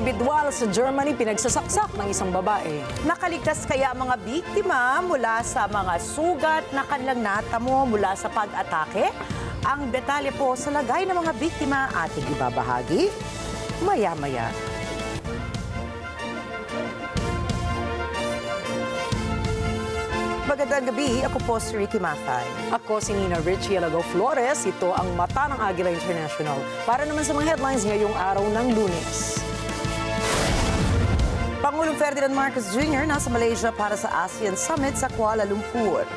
Indibidwal sa Germany pinagsasaksak ng isang babae. Nakaligtas kaya ang mga biktima mula sa mga sugat na kanilang natamo mula sa pag-atake? Ang detalye po sa lagay ng mga biktima ating ibabahagi maya-maya. Magandang gabi, ako po si Rikki Mathay. Ako si Rikki Alagao Flores. Ito ang mata ng Agila International. Para naman sa mga headlines ngayong araw ng Lunes. Pangulong Ferdinand Marcos Jr. nasa Malaysia para sa ASEAN Summit sa Kuala Lumpur.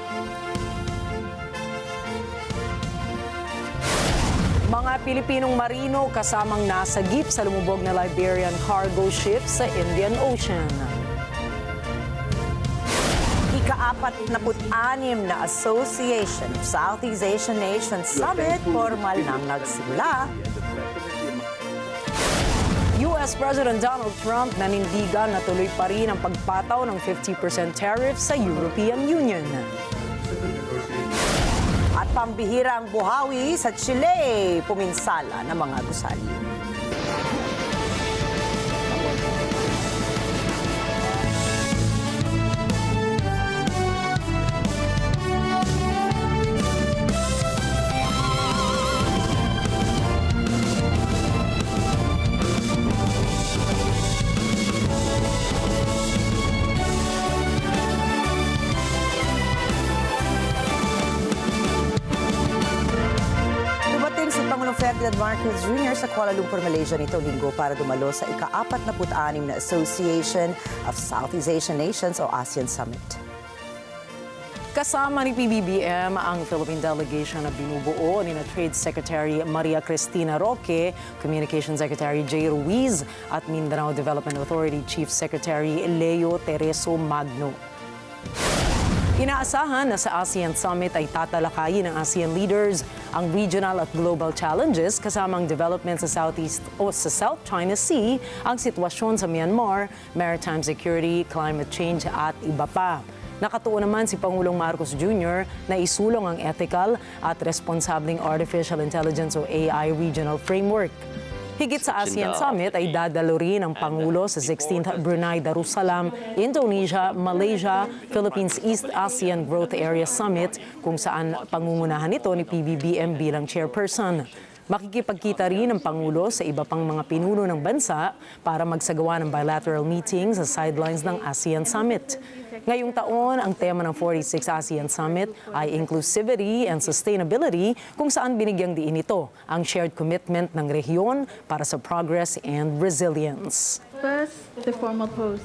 Mga Pilipinong marino kasamang nasagip sa lumubog na Liberian cargo ship sa Indian Ocean. Ika-46 na Association of Southeast Asian Nations Summit formal nang nagsimula. US President Donald Trump nanindigan na tuloy pa rin ang pagpataw ng 50% tariff sa European Union. At pambihirang buhawi sa Chile, puminsala ng mga gusali. Ferdinand Marcos Jr. sa Kuala Lumpur, Malaysia nitong linggo para dumalo sa ika-46 na Association of Southeast Asian Nations o ASEAN Summit. Kasama ni PBBM ang Philippine delegation na binubuo ni Trade Secretary Maria Cristina Roque, Communication Secretary J. Ruiz at Mindanao Development Authority Chief Secretary Leo Tereso Magno. Inaasahan na sa ASEAN Summit ay tatalakayin ng ASEAN leaders ang regional at global challenges kasamang development sa Southeast o sa South China Sea, ang sitwasyon sa Myanmar, maritime security, climate change at iba pa. Nakatuon naman si Pangulong Marcos Jr. na isulong ang ethical at responsableng artificial intelligence o AI regional framework. Higit sa ASEAN Summit ay dadalo rin ang Pangulo sa 16th Brunei Darussalam, Indonesia, Malaysia, Philippines East ASEAN Growth Area Summit kung saan pangungunahan ito ni PBBM bilang chairperson. Makikipagkita rin ang Pangulo sa iba pang mga pinuno ng bansa para magsagawa ng bilateral meetings sa sidelines ng ASEAN Summit. Ngayong taon, ang tema ng 46 ASEAN Summit ay Inclusivity and Sustainability kung saan binigyang diin ito ang shared commitment ng rehiyon para sa progress and resilience. First, the formal pose.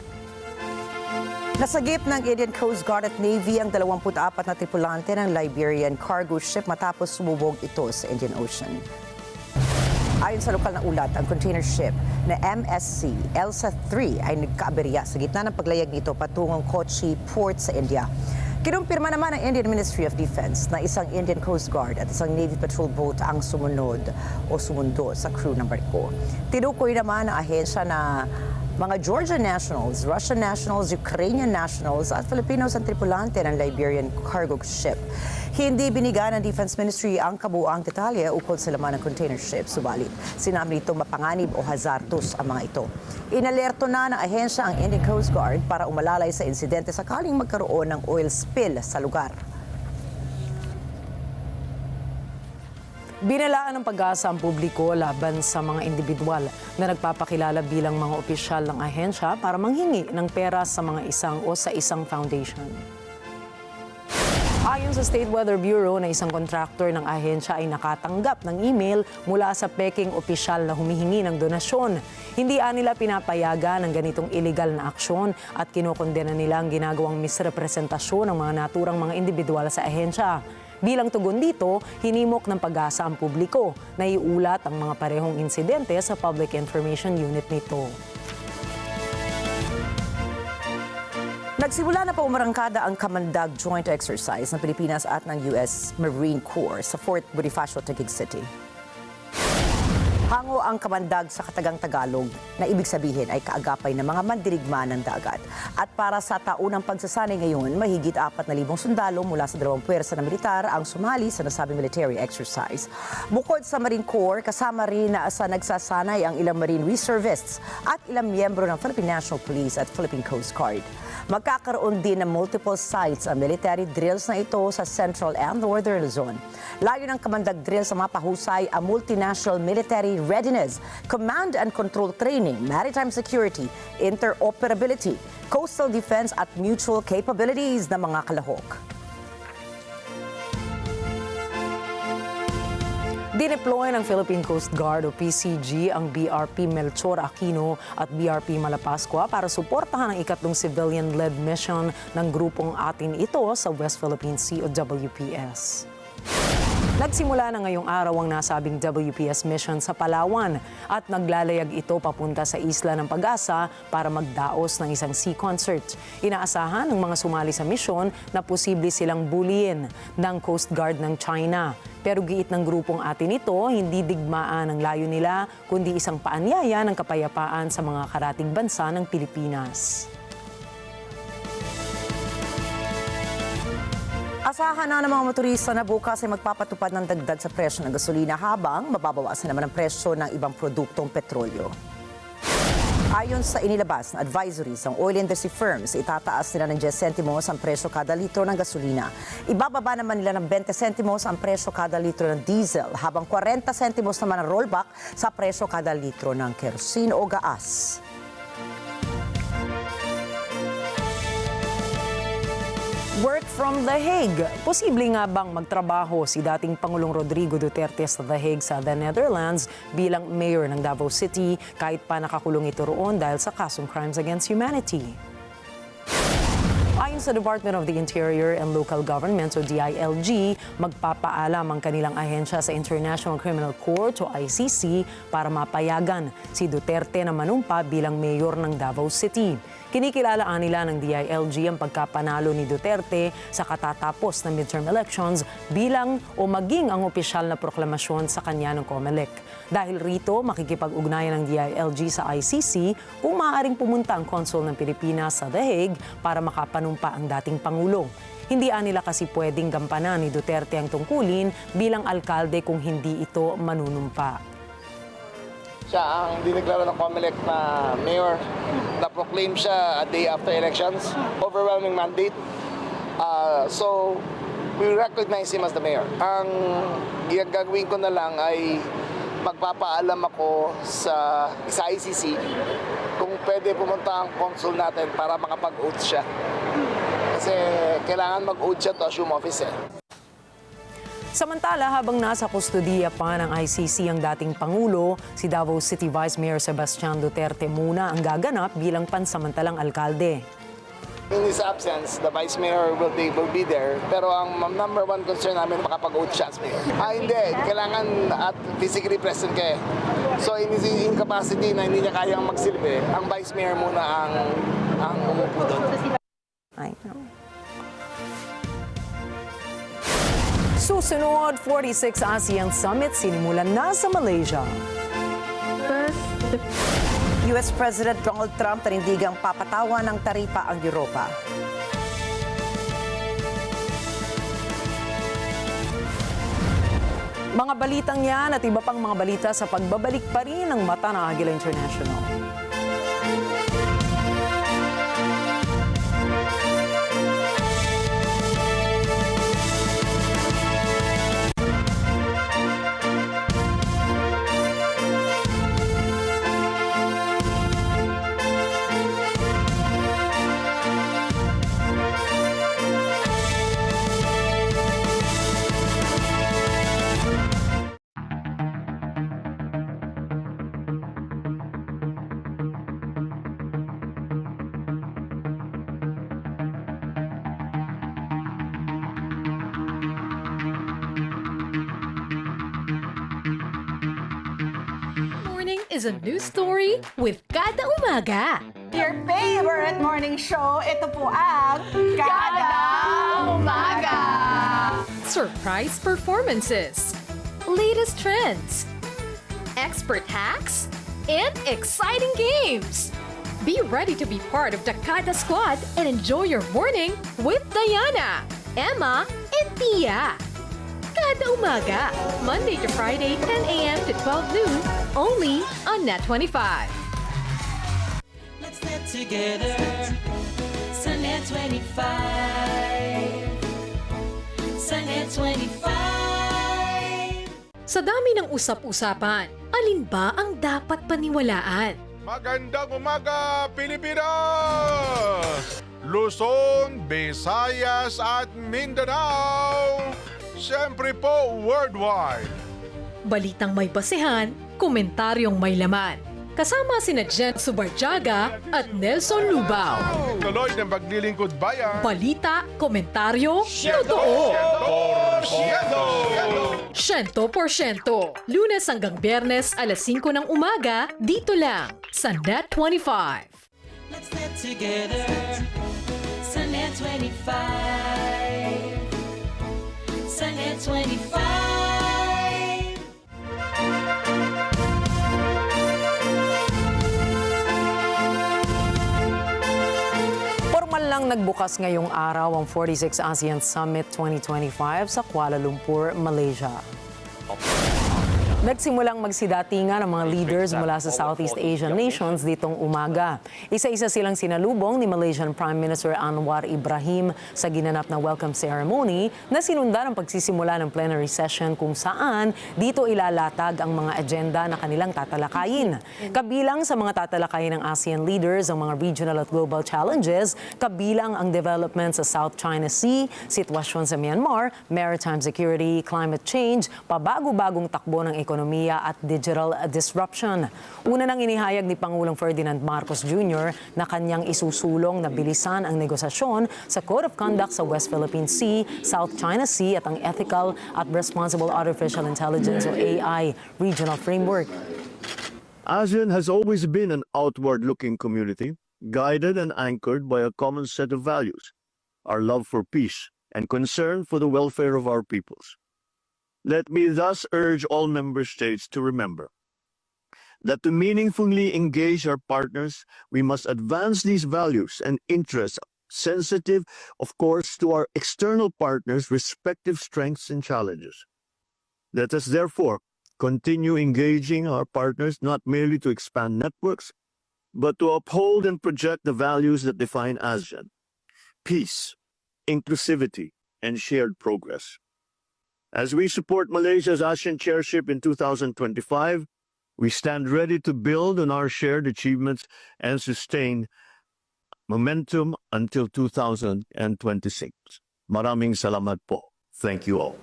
Nasagip ng Indian Coast Guard at Navy ang 24 na tripulante ng Liberian cargo ship matapos sumubog ito sa Indian Ocean. Ayon sa lokal na ulat, ang container ship na MSC Elsa 3 ay nagkaaberya sa gitna ng paglayag nito patungong Kochi Port sa India. Kinumpirma naman ng Indian Ministry of Defense na isang Indian Coast Guard at isang Navy patrol boat ang sumundo sa crew ng barko. Tinukoy naman ng ahensya na mga Georgian nationals, Russian nationals, Ukrainian nationals at Filipinos ang tripulante ng Liberian cargo ship. Hindi binigyan ng Defense Ministry ang kabuuang detalye ukol sa laman ng container ship. Subalit, sinabi nitong mapanganib o hazardous ang mga ito. Inalerto na ng ahensya ang Indian Coast Guard para umalalay sa insidente sakaling magkaroon ng oil spill sa lugar. Binalaan ng pag-asa ang publiko laban sa mga individual na nagpapakilala bilang mga opisyal ng ahensya para manghingi ng pera sa mga isang foundation. Ayon sa State Weather Bureau na isang kontraktor ng ahensya ay nakatanggap ng email mula sa peking opisyal na humihingi ng donasyon. Hindi nila pinapayagan ng ganitong illegal na aksyon at kinokondena nila ang ginagawang misrepresentasyon ng mga naturang mga individual sa ahensya. Bilang tugon dito, hinimok ng pag-asa ang publiko na iulat ang mga parehong insidente sa Public Information Unit nito. Nagsimula na pa umarangkada ang kamandag joint exercise ng Pilipinas at ng US Marine Corps sa Fort Bonifacio, Taguig City. Hango ang kamandag sa katagang Tagalog na ibig sabihin ay kaagapay ng mga mandirigma ng dagat. At para sa taunang pagsasanay ngayon, mahigit 4,000 sundalo mula sa 2 puwersa ng militar ang sumali sa nasabing military exercise. Bukod sa Marine Corps, kasama rin sa nagsasanay ang ilang Marine Reservists at ilang miyembro ng Philippine National Police at Philippine Coast Guard. Magkakaroon din ng multiple sites ang military drills na ito sa Central and Northern Luzon. Layo ng kamandag drill sa mapahusay ang multinational military readiness, command and control training, maritime security, interoperability, coastal defense at mutual capabilities ng mga kalahok. Dineploy ng Philippine Coast Guard o PCG ang BRP Melchor Aquino at BRP Malapascua para suportahan ang ikatlong civilian-led mission ng grupong atin ito sa West Philippine Sea o WPS. Nagsimula na ngayong araw ang nasabing WPS mission sa Palawan at naglalayag ito papunta sa Isla ng Pag-asa para magdaos ng isang sea concert. Inaasahan ng mga sumali sa misyon na posible silang buliyin ng Coast Guard ng China. Pero giit ng grupong atin ito, hindi digmaan ang layo nila kundi isang paanyaya ng kapayapaan sa mga karatig bansa ng Pilipinas. Asahan na ng mga motorista na bukas ay magpapatupad ng dagdag sa presyo ng gasolina habang mababawasan naman ang presyo ng ibang produktong petrolyo. Ayon sa inilabas na advisories ng oil industry firms, itataas nila ng 10 centimos ang presyo kada litro ng gasolina. Ibababa naman nila ng 20 centimos ang presyo kada litro ng diesel, habang 40 centimos naman ang rollback sa presyo kada litro ng kerosene o gaas. Work from The Hague. Posible nga bang magtrabaho si dating Pangulong Rodrigo Duterte sa The Hague sa The Netherlands bilang mayor ng Davao City kahit pa nakakulong ito roon dahil sa kasong crimes against humanity? Ayon sa Department of the Interior and Local Government o DILG, magpapaalam ang kanilang ahensya sa International Criminal Court o ICC para mapayagan si Duterte na manumpa bilang mayor ng Davao City. Kinikilalaan nila ng DILG ang pagkapanalo ni Duterte sa katatapos ng midterm elections bilang o maging ang opisyal na proklamasyon sa kanya ng COMELEC. Dahil rito, makikipag-ugnayan ng DILG sa ICC kung maaaring pumunta ang konsul ng Pilipinas sa The Hague para makapanumpa ang dating Pangulo. Hindi nila kasi pwedeng gampanan ni Duterte ang tungkulin bilang alkalde kung hindi ito manunumpa. Siya ang dineklara ng COMELEC na mayor. Na-proclaim siya a day after elections. Overwhelming mandate. So, we recognize him as the mayor. Ang gagawin ko na lang ay magpapaalam ako sa ICC kung pwede pumunta ang consul natin para makapag-oath siya. Kasi kailangan mag-oath siya to assume office eh. Samantala, habang nasa kustodiya pa ng ICC ang dating Pangulo, si Davao City Vice Mayor Sebastian Duterte muna ang gaganap bilang pansamantalang alkalde. In his absence, the Vice Mayor will be there. Pero ang number one concern namin makapag-oath siya as mayor. Hindi. Kailangan at physically present ka eh. So in his incapacity na hindi niya kayang magsilbi, ang Vice Mayor muna ang umupo doon. I know. Susunod, 46 ASEAN Summit sinimulan na sa Malaysia. US President Donald Trump tanindigang papatawan ng taripa ang Europa. Mga balitang yan at iba pang mga balita sa pagbabalik pa rin ng mata ng Agila International. is a new story with Kada Umaga. Your favorite morning show, ito po ang Kada Umaga! Surprise performances, latest trends, expert hacks, and exciting games. Be ready to be part of the Kada Squad and enjoy your morning with Diana, Emma, and Tia. Kada Umaga, Monday to Friday, 10 a.m. to 12 noon, only on NET25. Let's net together sa NET25. Sa NET25. Sa dami ng usap-usapan, alin ba ang dapat paniwalaan? Magandang umaga, Pilipinas! Luzon, Visayas at Mindanao. Siyempre po, worldwide. Balitang may basehan, komentaryong may laman. Kasama sina Jen Subarjaga at Nelson Lubao. Tuloy ng paglilingkod bayan. Balita, komentaryo, totoo. 100%. Lunes hanggang Biyernes, alas 5 ng umaga, dito lang sa NET25. Let's net together sa NET25. Sa NET25. Formal lang nagbukas ngayong araw ang 46 ASEAN Summit 2025 sa Kuala Lumpur, Malaysia. Nagsimulang magsidatingan ang mga leaders mula sa Southeast Asian nations ditong umaga. Isa-isa silang sinalubong ni Malaysian Prime Minister Anwar Ibrahim sa ginanap na welcome ceremony na sinundan ang pagsisimula ng plenary session kung saan dito ilalatag ang mga agenda na kanilang tatalakayin. Kabilang sa mga tatalakayin ng ASEAN leaders ang mga regional at global challenges, kabilang ang development sa South China Sea, sitwasyon sa Myanmar, maritime security, climate change, pabago-bagong takbo ng ekonomiya at digital disruption. Una nang inihayag ni Pangulong Ferdinand Marcos Jr. na kanyang isusulong na bilisan ang negosasyon sa Code of Conduct sa West Philippine Sea, South China Sea at ang Ethical at Responsible Artificial Intelligence o AI Regional Framework. ASEAN has always been an outward-looking community, guided and anchored by a common set of values, our love for peace and concern for the welfare of our peoples. Let me thus urge all member states to remember that to meaningfully engage our partners, we must advance these values and interests, sensitive, of course, to our external partners' respective strengths and challenges. Let us therefore continue engaging our partners not merely to expand networks, but to uphold and project the values that define ASEAN: peace, inclusivity, and shared progress. As we support Malaysia's ASEAN chairship in 2025, we stand ready to build on our shared achievements and sustain momentum until 2026. Maraming salamat po. Thank you all.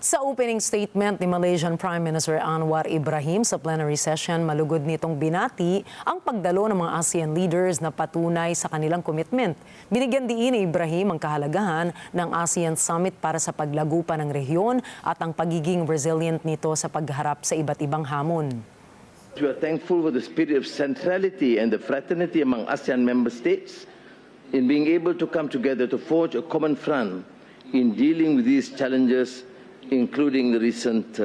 Sa opening statement ni Malaysian Prime Minister Anwar Ibrahim sa plenary session, malugod nitong binati ang pagdalo ng mga ASEAN leaders na patunay sa kanilang commitment. Binigyan diin ni Ibrahim ang kahalagahan ng ASEAN Summit para sa paglago pa ng rehiyon at ang pagiging resilient nito sa pagharap sa iba't ibang hamon. We are thankful for the spirit of centrality and the fraternity among ASEAN member states in being able to come together to forge a common front in dealing with these challenges, including the recent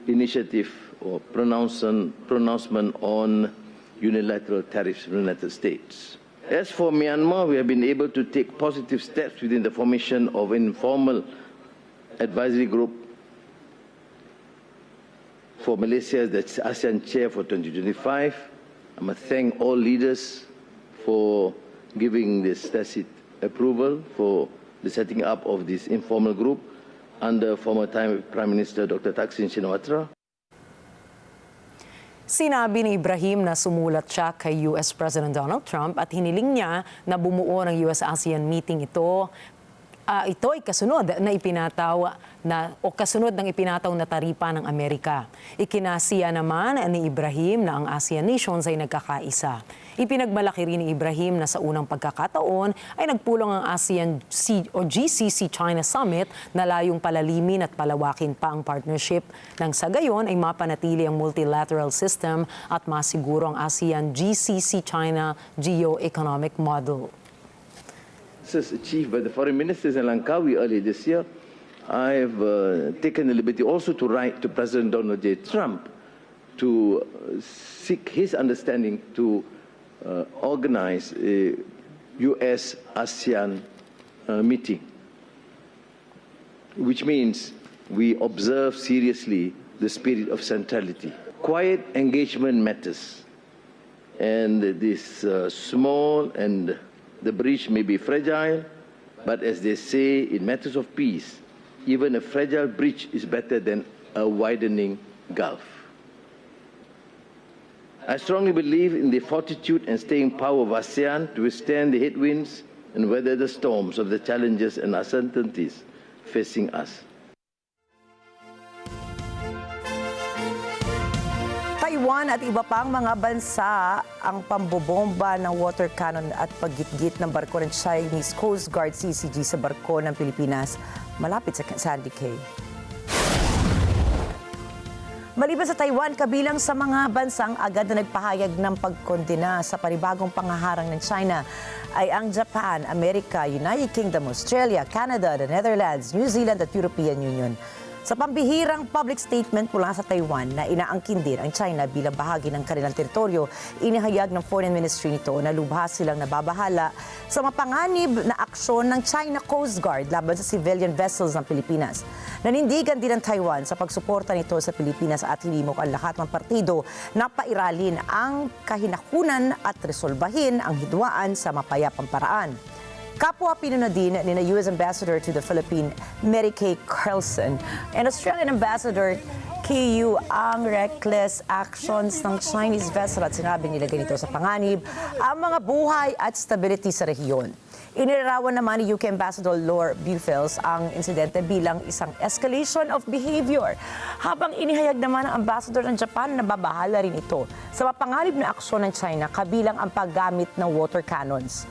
initiative or pronouncement on unilateral tariffs from the United States. As for Myanmar, we have been able to take positive steps within the formation of an informal advisory group for Malaysia as the ASEAN chair for 2025. I must thank all leaders for giving this tacit approval for the setting up of this informal group under former Prime Minister Dr. Thaksin Shinawatra. Sinabi ni Ibrahim na sumulat siya kay US President Donald Trump at hiniling niya na bumuo ng US-ASEAN meeting ito. Ito ay kasunod ng ipinataw na taripa ng Amerika. Ikinasiya naman ni Ibrahim na ang ASEAN nations ay nagkakaisa. Ipinagmalaki rin ni Ibrahim na sa unang pagkakataon ay nagpulong ang ASEAN o GCC China Summit na layong palalimin at palawakin pa ang partnership nang sa gayon ay mapanatili ang multilateral system at masiguro ang ASEAN GCC China geo-economic model. Achieved by the foreign ministers in Langkawi early this year I've taken the liberty also to write to President Donald J. Trump to seek his understanding to organize a U.S.-ASEAN meeting, which means we observe seriously the spirit of centrality. Quiet engagement matters, and this small and the breach may be fragile, but as they say in matters of peace, even a fragile breach is better than a widening gulf. I strongly believe in the fortitude and staying power of ASEAN to withstand the headwinds and weather the storms of the challenges and uncertainties facing us. Taiwan at iba pang mga bansa ang pambobomba ng water cannon at paggitgit ng barko ng Chinese Coast Guard CCG sa barko ng Pilipinas malapit sa Sandy Cay. Maliban sa Taiwan, kabilang sa mga bansang agad na nagpahayag ng pagkondena sa panibagong pangaharang ng China ay ang Japan, Amerika, United Kingdom, Australia, Canada, the Netherlands, New Zealand at European Union. Sa pambihirang public statement mula sa Taiwan na inaangkin din ang China bilang bahagi ng kanilang teritoryo, inihayag ng Foreign Ministry nito na lubhas silang nababahala sa mapanganib na aksyon ng China Coast Guard laban sa civilian vessels ng Pilipinas. Nanindigan din ng Taiwan sa pagsuporta nito sa Pilipinas at hinimok ang lahat ng partido na pairalin ang kahinakunan at resolbahin ang hidwaan sa mapayapang paraan. Kapwa pinuna din ni na U.S. Ambassador to the Philippines, Mary Kay Carlson, and Australian Ambassador KU ang reckless actions ng Chinese vessel at sinabing nila ganito sa panganib ang mga buhay at stability sa rehiyon. Inilarawan naman ni UK Ambassador Laura Bufels ang insidente bilang isang escalation of behavior, habang inihayag naman ng Ambassador ng Japan na babahala rin ito sa mapanganib na aksyon ng China kabilang ang paggamit ng water cannons.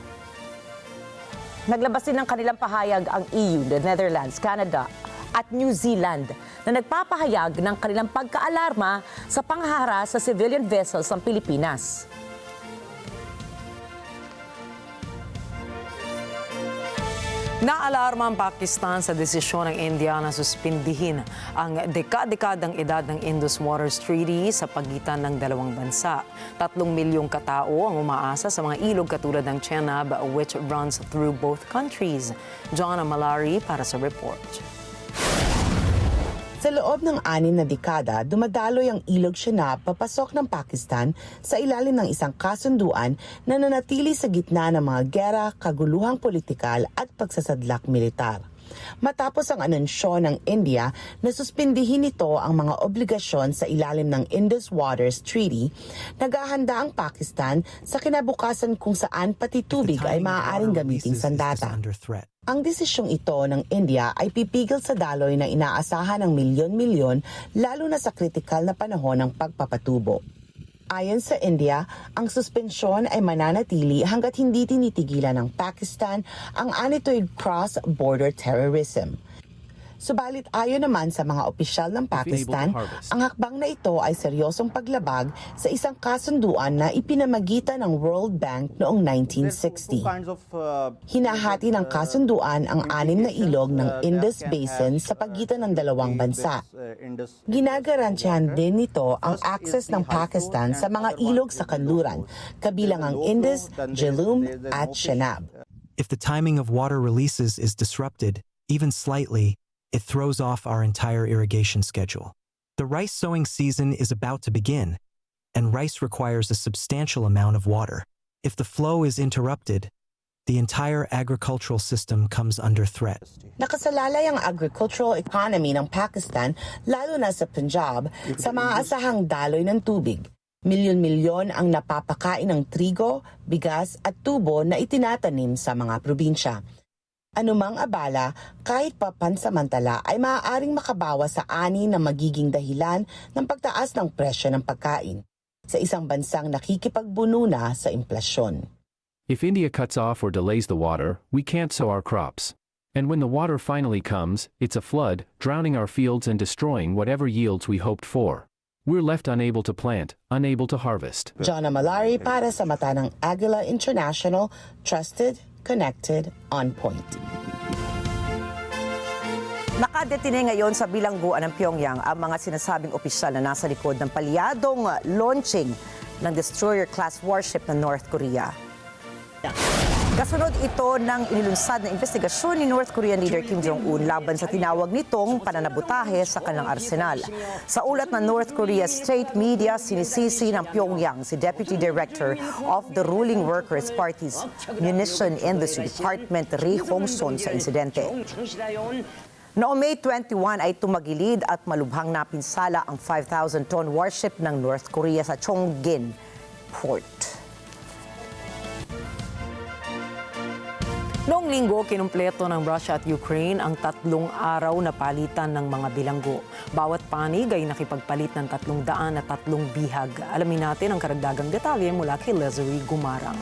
Naglabas din ng kanilang pahayag ang EU, the Netherlands, Canada at New Zealand na nagpapahayag ng kanilang pagkaalarma sa panghara sa civilian vessels ng Pilipinas. Naalarma ang Pakistan sa desisyon ng India na suspindihin ang dekadang edad ng Indus Waters Treaty sa pagitan ng dalawang bansa. 3 milyong katao ang umaasa sa mga ilog katulad ng Chenab which runs through both countries. John Malari para sa report. Sa loob ng 6 na dekada, dumadaloy ang ilog Chenab papasok ng Pakistan sa ilalim ng isang kasunduan na nanatili sa gitna ng mga gera, kaguluhang politikal at pagsasadlak militar. Matapos ang anunsyo ng India na suspindihin nito ang mga obligasyon sa ilalim ng Indus Waters Treaty, naghahanda ang Pakistan sa kinabukasan kung saan pati tubig ay maaaring gamiting sandata. Ang desisyong ito ng India ay pipigil sa daloy na inaasahan ng milyon-milyon lalo na sa kritikal na panahon ng pagpapatubo. Ayon sa India, ang suspensyon ay mananatili hanggat hindi tinitigilan ng Pakistan ang anitoid cross-border terrorism. Subalit ayon naman sa mga opisyal ng Pakistan, ang hakbang na ito ay seryosong paglabag sa isang kasunduan na ipinamagitan ng World Bank noong 1960. Hinahati ng kasunduan ang 6 na ilog ng Indus Basin sa pagitan ng dalawang bansa. Ginagarantiyahan din nito ang access ng Pakistan sa mga ilog sa kanluran, kabilang ang Indus, Jhelum at Chenab. If the timing of water releases is disrupted, even slightly, it throws off our entire irrigation schedule. The rice sowing season is about to begin, and rice requires a substantial amount of water. If the flow is interrupted, the entire agricultural system comes under threat. Nakasalalay ang agricultural economy ng Pakistan, lalo na sa Punjab, sa maaasahang daloy ng tubig. Milyon-milyon ang napapakain ng trigo, bigas at tubo na itinatanim sa mga probinsya. Anumang abala, kahit pa pansamantala, ay maaaring makabawas sa ani na magiging dahilan ng pagtaas ng presyo ng pagkain sa isang bansang nakikipagbuno na sa inflasyon. If India cuts off or delays the water, we can't sow our crops. And when the water finally comes, it's a flood, drowning our fields and destroying whatever yields we hoped for. We're left unable to plant, unable to harvest. John Malari para sa mata ng Agila International, trusted, connected, on point. Nakadetine ngayon sa bilangguan ng Pyongyang ang mga sinasabing opisyal na nasa likod ng palyadong launching ng destroyer-class warship ng North Korea. Kasunod ito ng inilunsad na investigasyon ni North Korean leader Kim Jong-un laban sa tinawag nitong pananabutahe sa kanilang arsenal. Sa ulat ng North Korea state media, sinisisi ng Pyongyang si Deputy Director of the ruling Workers' Party's Munition Industry Department, Ri Hong-son, sa insidente. Noong May 21 ay tumagilid at malubhang napinsala ang 5,000-ton warship ng North Korea sa Chonggin Port. Noong linggo, kinumpleto ng Russia at Ukraine ang 3 araw na palitan ng mga bilanggo. Bawat panig ay nakipagpalit ng 300 at 3 bihag. Alamin natin ang karagdagang detalye mula kay Leslie Gumarang.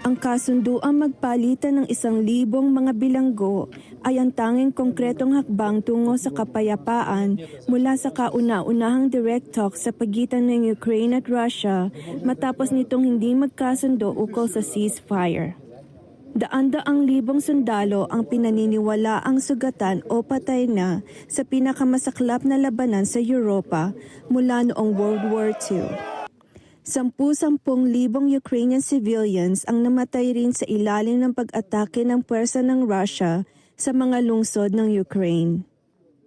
Ang kasunduang magpalitan ng 1,000 mga bilanggo ay ang tanging konkretong hakbang tungo sa kapayapaan mula sa kauna-unahang direct talk sa pagitan ng Ukraine at Russia matapos nitong hindi magkasundo ukol sa ceasefire. Daan-daang libong sundalo ang pinaniniwala ang sugatan o patay na sa pinakamasaklap na labanan sa Europa mula noong World War II. 10,000 Ukrainian civilians ang namatay rin sa ilalim ng pag-atake ng puwersa ng Russia sa mga lungsod ng Ukraine.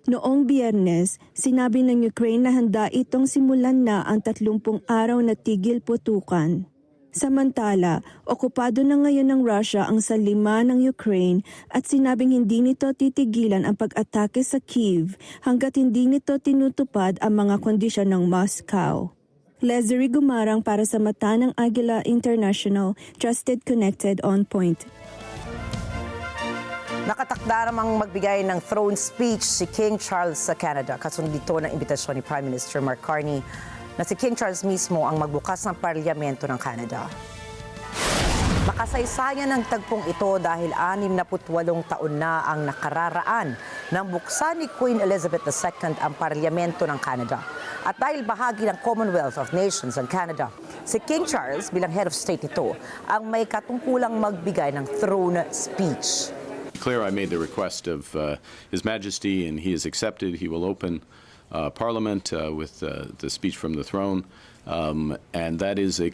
Noong Biyernes, sinabi ng Ukraine na handa itong simulan na ang 30 araw na tigil putukan. Samantala, okupado na ngayon ng Russia ang salima ng Ukraine at sinabing hindi nito titigilan ang pag-atake sa Kyiv hanggat hindi nito tinutupad ang mga kondisyon ng Moscow. Leslie Gumarang para sa mata ng Agila International, Trusted, Connected, On Point. Nakatakda namang magbigay ng throne speech si King Charles sa Canada. Kasunod dito ng imbitasyon ni Prime Minister Mark Carney na si King Charles mismo ang magbukas ng parlamento ng Canada. Makasaysayan ng tagpong ito dahil 68 taon na ang nakararaan nang buksan ni Queen Elizabeth II ang parlamento ng Canada. At dahil bahagi ng Commonwealth of Nations ng Canada, si King Charles bilang head of state ito ang may katungkulang magbigay ng throne speech. Clear, I made the request of His Majesty and he has accepted. He will open Parliament with the speech from the throne, and that is a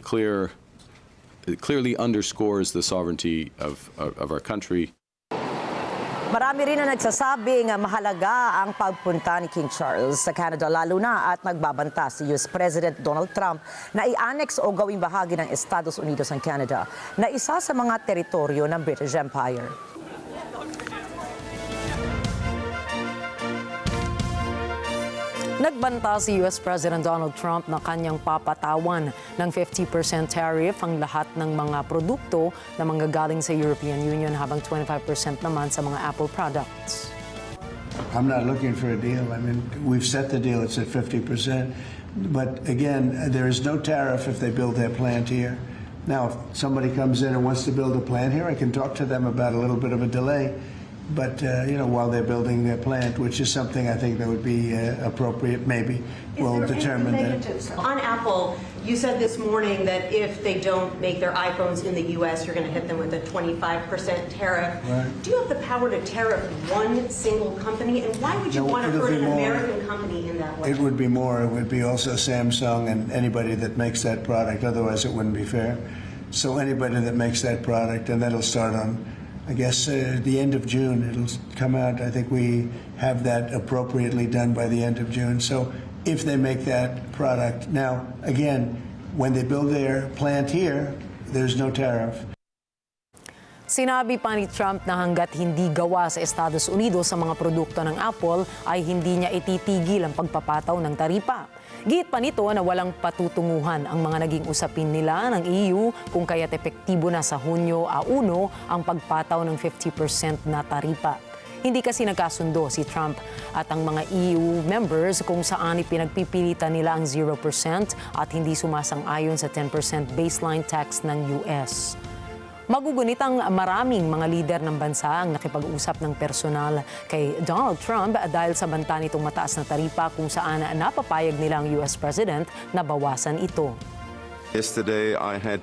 it clearly underscores the sovereignty of our country. Marami rin na nagsasabing mahalaga ang pagpunta ni King Charles sa Canada, lalo na at nagbabanta si US President Donald Trump na i-annex o gawing bahagi ng Estados Unidos ang Canada na isa sa mga teritoryo ng British Empire. Nagbanta si US President Donald Trump na kanyang papatawan ng 50% tariff ang lahat ng mga produkto na manggagaling sa European Union habang 25% naman sa mga Apple products. I'm not looking for a deal. I mean, we've set the deal, it's at 50%. But again, there is no tariff if they build their plant here. Now, if somebody comes in and wants to build a plant here, I can talk to them about a little bit of a delay. But, while they're building their plant, which is something I think that would be appropriate, maybe, we'll determine that. On Apple, you said this morning that if they don't make their iPhones in the U.S., you're going to hit them with a 25% tariff. Right. Do you have the power to tariff one single company? And why would you want to hurt an American company in that way? It would be more. It would be also Samsung and anybody that makes that product. Otherwise, it wouldn't be fair. So anybody that makes that product, and that'll start on, I guess, the end of June, it'll come out. I think we have that appropriately done by the end of June. So if they make that product. Now, again, when they build their plant here, there's no tariff. Sinabi pa ni Trump na hanggat hindi gawa sa Estados Unidos sa mga produkto ng Apple ay hindi niya ititigil ang pagpapataw ng taripa. Git pa nito na walang patutunguhan ang mga naging usapin nila ng EU kung kaya't epektibo na sa Hunyo 1 ang pagpataw ng 50% na taripa. Hindi kasi nagkasundo si Trump at ang mga EU members kung saan ipinagpipilitan nila ang 0% at hindi sumasang-ayon sa 10% baseline tax ng US. Magugunit ang maraming mga lider ng bansa ang nakipag-usap ng personal kay Donald Trump dahil sa banta nitong mataas na taripa kung saan napapayag nila ang US President na bawasan ito. Yesterday, I had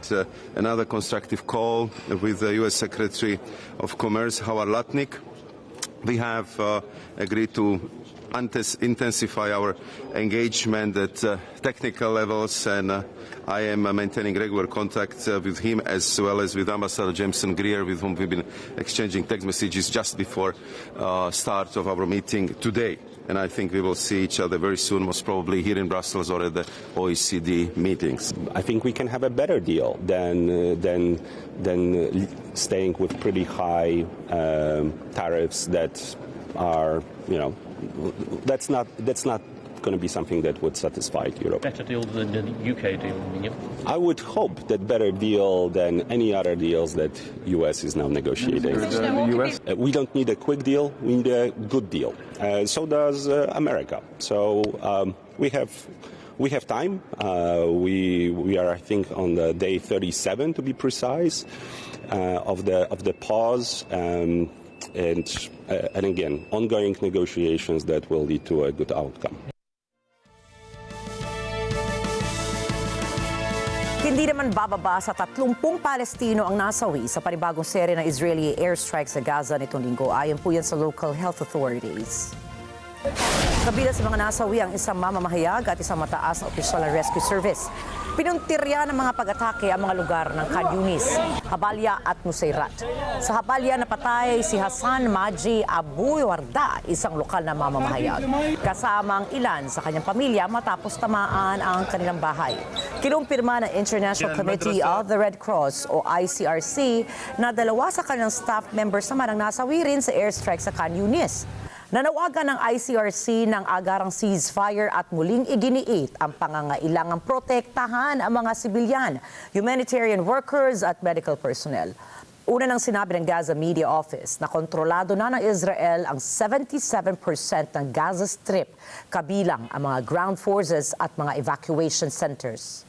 another constructive call with the U.S. Secretary of Commerce, Howard Lutnick, we have agreed to intensify our engagement at technical levels, and I am maintaining regular contact with him as well as with Ambassador Jameson Greer, with whom we've been exchanging text messages just before start of our meeting today. And I think we will see each other very soon, most probably here in Brussels or at the OECD meetings. I think we can have a better deal than staying with pretty high tariffs that are, that's not going to be something that would satisfy Europe. Better deal than the UK deal, I would hope that better deal than any other deals that US is now negotiating. We don't need a quick deal, we need a good deal. So does America. So we have time. We are, I think, on the day 37 to be precise of the pause. And again, ongoing negotiations that will lead to a good outcome. Hindi naman bababa sa 30 Palestino ang nasawi sa panibagong serye ng Israeli airstrike sa Gaza nitong linggo. Ayon po yan sa local health authorities. Kabilang sa mga nasawi ang isang mamamahayag at isang mataas na opisyal ng rescue service. Pinuntirya ng mga pag-atake ang mga lugar ng Khan Yunis, Habalya at Nusayrat. Sa Habalya napatay si Hassan Maji Abu Warda, isang lokal na mamamahayag. Kasama ang ilan sa kanyang pamilya matapos tamaan ang kanilang bahay. Kinumpirma ng International Committee of the Red Cross o ICRC na 2 sa kanilang staff members naman ang nasawi rin sa airstrike sa Khan Yunis. Nanawagan ng ICRC ng agarang ceasefire at muling iginiit ang pangangailangang protektahan ang mga sibilyan, humanitarian workers at medical personnel. Una nang sinabi ng Gaza Media Office na kontrolado na ng Israel ang 77% ng Gaza Strip, kabilang ang mga ground forces at mga evacuation centers.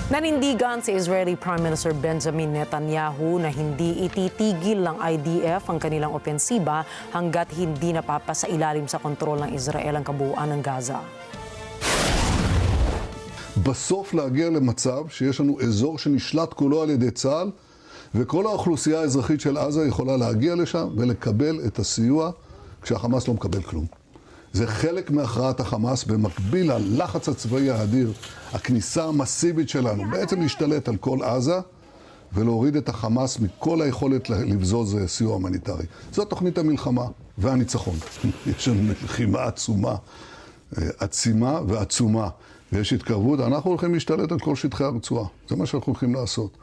Nanindigan si Israeli Prime Minister Benjamin Netanyahu na hindi ititigil ng IDF ang kanilang opensiba hanggat hindi napapasailalim sa kontrol ng Israel ang kabuuan ng Gaza. בסוף להגיע למצב שיש לנו אזור שנשלט כולו על ידי צה"ל, וכל האוכלוסייה האזרחית של עזה יכולה להגיע לשם ולקבל את הסיוע כשהחמאס לא מקבל כלום. זה חלק מהכרעת החמאס במקביל ללחץ הצבאי האדיר, הכניסה המסיבית שלנו, בעצם להשתלט על כל עזה ולהוריד את החמאס מכל היכולת לבזוז סיוע הומניטרי. זו תוכנית המלחמה והניצחון. יש לנו מלחמה עצומה, עצימה ועצומה, ויש התקרבות. אנחנו הולכים להשתלט על כל שטחי הרצועה. זה מה שאנחנו הולכים לעשות.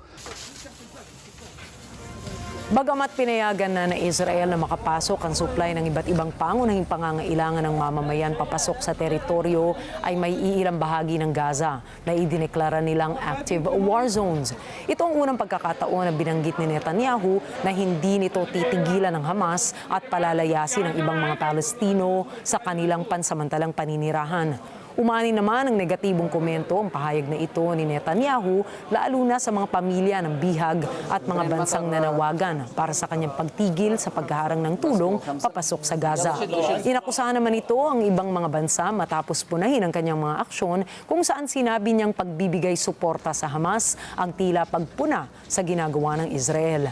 Bagamat pinayagan na ng Israel na makapasok ang supply ng iba't ibang pangunahing pangangailangan ng mamamayan papasok sa teritoryo, ay may iilang bahagi ng Gaza na idineklara nilang active war zones. Ito ang unang pagkakataon na binanggit ni Netanyahu na hindi nito titigilan ng Hamas at palalayasin ang ibang mga Palestino sa kanilang pansamantalang paninirahan. Umani naman ang negatibong komento ang pahayag na ito ni Netanyahu, lalo na sa mga pamilya ng bihag at mga bansang nanawagan para sa kanyang pagtigil sa paghaharang ng tulong papasok sa Gaza. Inakusahan naman ito ang ibang mga bansa matapos punahin ang kanyang mga aksyon kung saan sinabi niyang pagbibigay suporta sa Hamas ang tila pagpuna sa ginagawa ng Israel.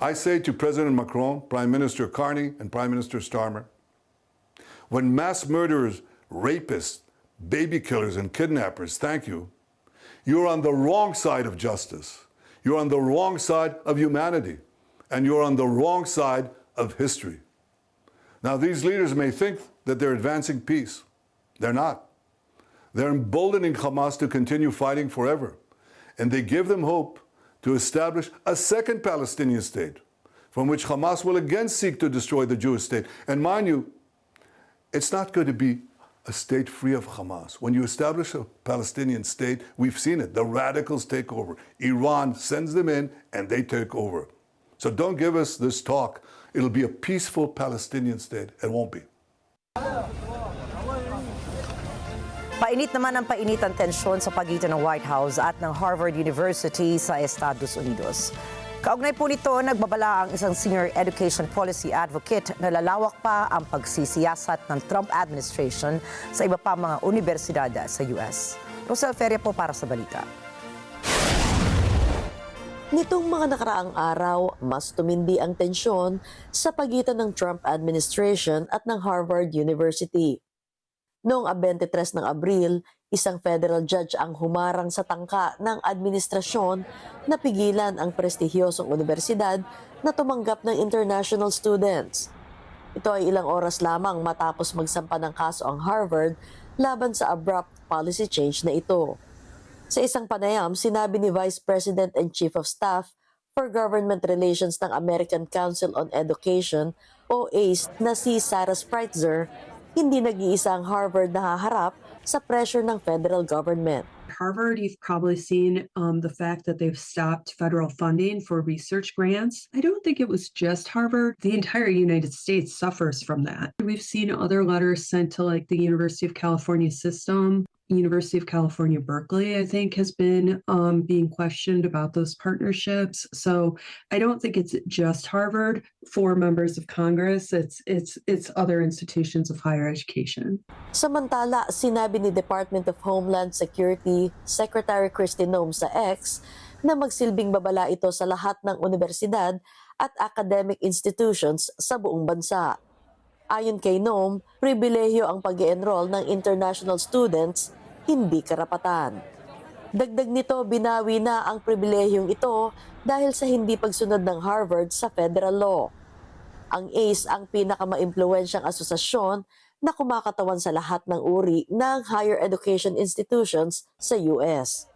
I say to President Macron, Prime Minister Carney, and Prime Minister Starmer, when mass murderers, rapists, baby killers, and kidnappers thank you, you're on the wrong side of justice. You're on the wrong side of humanity. And you're on the wrong side of history. Now, these leaders may think that they're advancing peace. They're not. They're emboldening Hamas to continue fighting forever. And they give them hope to establish a second Palestinian state, from which Hamas will again seek to destroy the Jewish state. And mind you, it's not going to be a state free of Hamas. When you establish a Palestinian state, we've seen it. The radicals take over. Iran sends them in and they take over. So don't give us this talk. It'll be a peaceful Palestinian state. It won't be. Painit naman ang painit ang tensyon sa pagitan ng White House at ng Harvard University sa Estados Unidos. Kaugnay po nito, nagbabala ang isang senior education policy advocate na lalawak pa ang pagsisiyasat ng Trump administration sa iba pa mga universidad sa US. Rosel Feria po para sa balita. Nitong mga nakaraang araw, mas tumindi ang tensyon sa pagitan ng Trump administration at ng Harvard University. Noong 23 ng Abril, isang federal judge ang humarang sa tangka ng administrasyon na pigilan ang prestigyosong universidad na tumanggap ng international students. Ito ay ilang oras lamang matapos magsampa ng kaso ang Harvard laban sa abrupt policy change na ito. Sa isang panayam, sinabi ni Vice President and Chief of Staff for Government Relations ng American Council on Education o ACE na si Sarah Spreitzer, hindi nag-iisa ang Harvard na haharap sa pressure ng federal government. Harvard, you've probably seen the fact that they've stopped federal funding for research grants. I don't think it was just Harvard. The entire United States suffers from that. We've seen other letters sent to like the University of California system. University of California, Berkeley, I think, has been being questioned about those partnerships. So I don't think it's just Harvard for members of Congress. It's other institutions of higher education. Samantala, sinabi ni Department of Homeland Security Secretary Kristi Noem sa X na magsilbing babala ito sa lahat ng universidad at academic institutions sa buong bansa. Ayon kay Noem, pribilehyo ang pag-i-enroll ng international students, hindi karapatan. Dagdag nito, binawi na ang pribilehiyong ito dahil sa hindi pagsunod ng Harvard sa federal law. Ang ACE ang pinakamaimpluwensyang asosasyon na kumakatawan sa lahat ng uri ng higher education institutions sa US.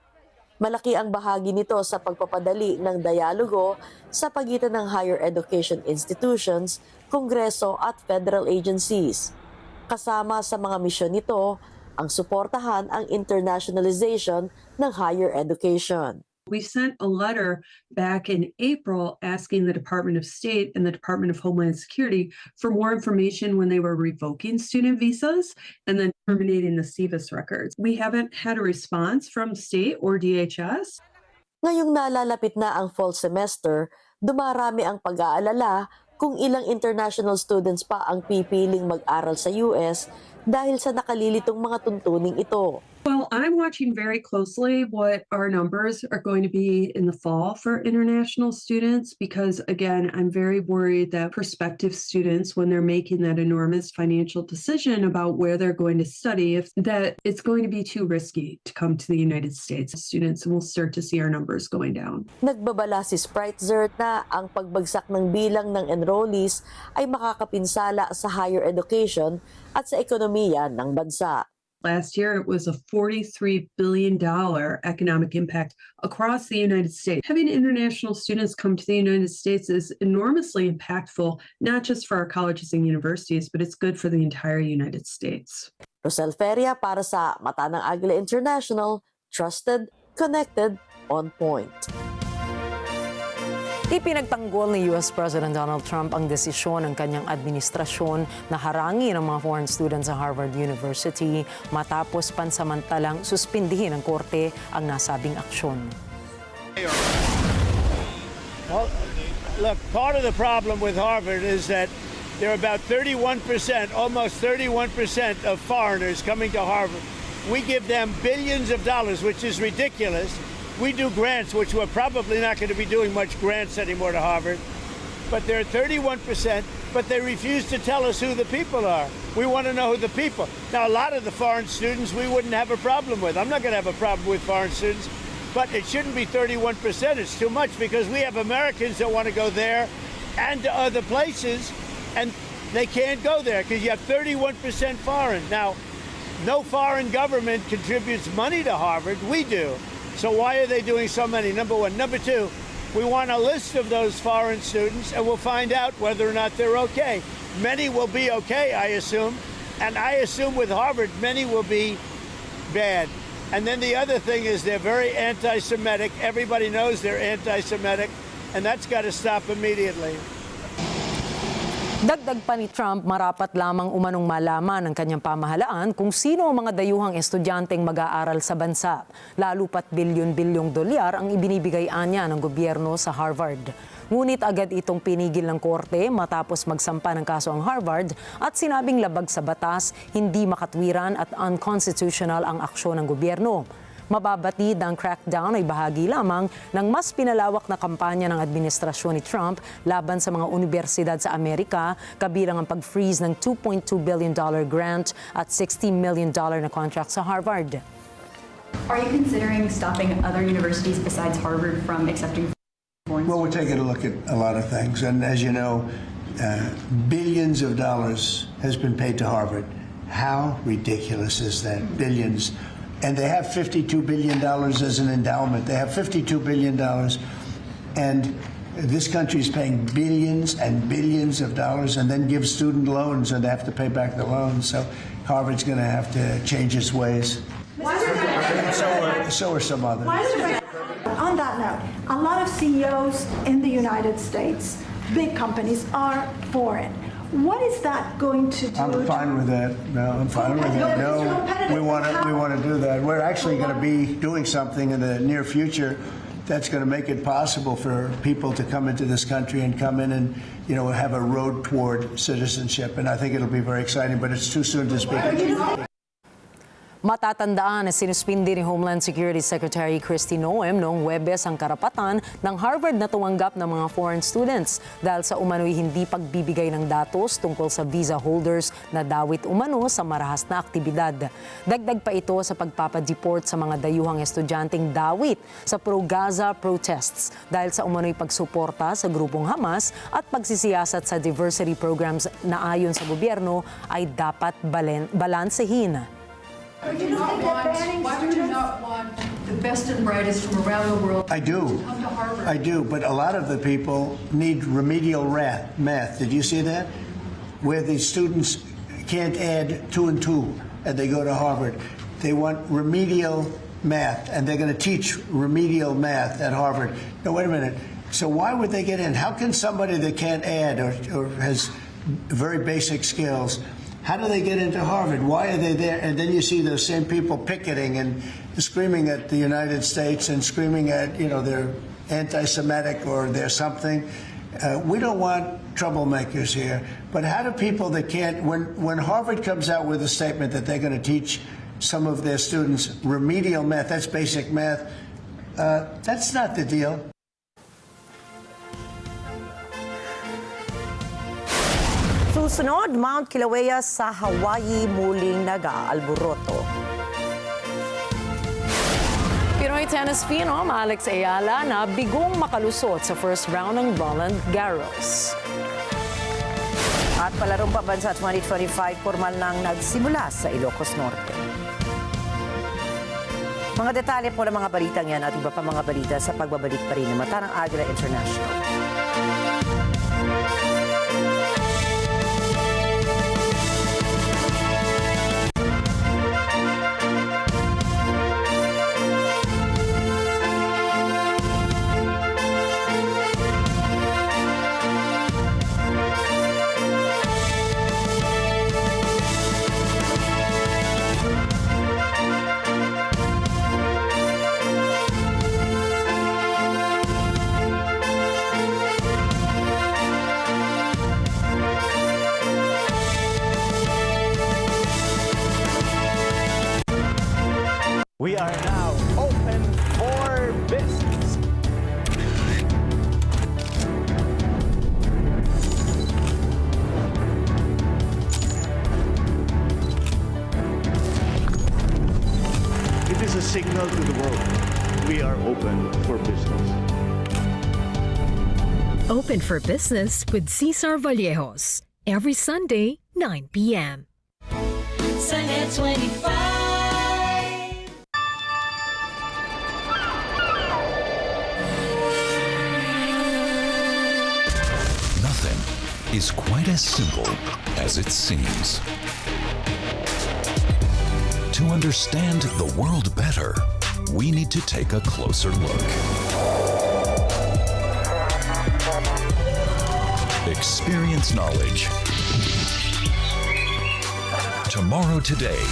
Malaki ang bahagi nito sa pagpapadali ng dialogo sa pagitan ng higher education institutions, kongreso at federal agencies. Kasama sa mga misyon nito, ang suportahan ang internationalization ng higher education. We sent a letter back in April asking the Department of State and the Department of Homeland Security for more information when they were revoking student visas and then terminating the SEVIS records. We haven't had a response from state or DHS. Ngayong nalalapit na ang fall semester, dumarami ang pag-aalala kung ilang international students pa ang pipiling mag-aral sa US dahil sa nakalilitong mga tuntuning ito. Well, I'm watching very closely what our numbers are going to be in the fall for international students because, again, I'm very worried that prospective students, when they're making that enormous financial decision about where they're going to study, that it's going to be too risky to come to the United States. Students will start to see our numbers going down. Nagbabala si Spreitzer na ang pagbagsak ng bilang ng enrollees ay makakapinsala sa higher education at sa ekonomiya ng bansa. Last year, it was a $43 billion economic impact across the United States. Having international students come to the United States is enormously impactful, not just for our colleges and universities, but it's good for the entire United States. Rosel Feria para sa Mata ng Agila International, trusted, connected, on point. Ipinagtanggol ni US President Donald Trump ang desisyon ng kanyang administrasyon na harangin ang mga foreign students sa Harvard University matapos pansamantalang suspindihin ng korte ang nasabing aksyon. Well, look, part of the problem with Harvard is that there are about 31%, almost 31% of foreigners coming to Harvard. We give them billions of dollars, which is ridiculous. We do grants, which we're probably not going to be doing much grants anymore to Harvard. But they're 31%, but they refuse to tell us who the people are. We want to know who the people. Now, a lot of the foreign students we wouldn't have a problem with. I'm not going to have a problem with foreign students, but it shouldn't be 31%. It's too much because we have Americans that want to go there and to other places, and they can't go there because you have 31% foreign. Now, no foreign government contributes money to Harvard. We do. So why are they doing so many? Number one. Number two, we want a list of those foreign students, and we'll find out whether or not they're okay. Many will be okay, I assume, and I assume with Harvard, many will be bad. And then the other thing is they're very anti-Semitic. Everybody knows they're anti-Semitic, and that's got to stop immediately. Dagdag pa ni Trump, marapat lamang umanong malaman ng kanyang pamahalaan kung sino ang mga dayuhang estudyanteng mag-aaral sa bansa. Lalo pat bilyon-bilyong dolyar ang ibinibigay anya ng gobyerno sa Harvard. Ngunit agad itong pinigil ng korte matapos magsampa ng kaso ang Harvard at sinabing labag sa batas, hindi makatwiran at unconstitutional ang aksyon ng gobyerno. Mababatid ang crackdown ay bahagi lamang ng mas pinalawak na kampanya ng administrasyon ni Trump laban sa mga universidad sa Amerika, kabilang ang pag-freeze ng $2.2 billion grant at $60 million na contract sa Harvard. Are you considering stopping other universities besides Harvard from accepting foreign students? Well, we're taking a look at a lot of things. And as you know, billions of dollars has been paid to Harvard. How ridiculous is that? Billions. And they have $52 billion as an endowment. They have $52 billion. And this country is paying billions and billions of dollars and then gives student loans and they have to pay back the loans. So Harvard's going to have to change its ways. So are some others. On that note, a lot of CEOs in the United States, big companies, are foreign. What is that going to do? I'm fine with that. No, I'm fine with that. No, we want to do that. We're actually going to be doing something in the near future that's going to make it possible for people to come into this country and come in and, you know, have a road toward citizenship. And I think it'll be very exciting, but it's too soon to speak. Matatandaan na sinuspindi ni Homeland Security Secretary Kristi Noem noong Huwebes ang karapatan ng Harvard na tumanggap ng mga foreign students dahil sa umano'y hindi pagbibigay ng datos tungkol sa visa holders na dawit umano sa marahas na aktibidad. Dagdag pa ito sa pagpapadeport sa mga dayuhang estudyanteng dawit sa pro-Gaza protests dahil sa umano'y pagsuporta sa grupong Hamas at pagsisiyasat sa diversity programs na ayon sa gobyerno ay dapat balansehin. Why do you not want the best and brightest from around the world I do. to come to Harvard? I do, but a lot of the people need remedial math. Did you see that? Where the students can't add 2 and 2 and they go to Harvard. They want remedial math, and they're going to teach remedial math at Harvard. No, wait a minute. So why would they get in? How can somebody that can't add or has very basic skills, how do they get into Harvard? Why are they there? And then you see those same people picketing and screaming at the United States and screaming at, you know, they're anti-Semitic or they're something. We don't want troublemakers here. But how do people that can't, when Harvard comes out with a statement that they're going to teach some of their students remedial math, that's basic math, that's not the deal. Susunod, Mount Kilauea sa Hawaii muling nag-aalboroto. Pinoy tennis phenom Alex Agila na bigong makalusot sa first round ng Roland Garros. At palarong pambansa 2025, formal nang nagsimula sa Ilocos Norte. Mga detalye po ng mga balitang yan at iba pa mga balita sa pagbabalik pa rin ng Mata ng Agila International. We are now open for business. It is a signal to the world. We are open for business. Open for Business with Cesar Vallejos. Every Sunday, 9 p.m. Sa NET25. Is quite as simple as it seems. To understand the world better, we need to take a closer look. Experience knowledge. Tomorrow today.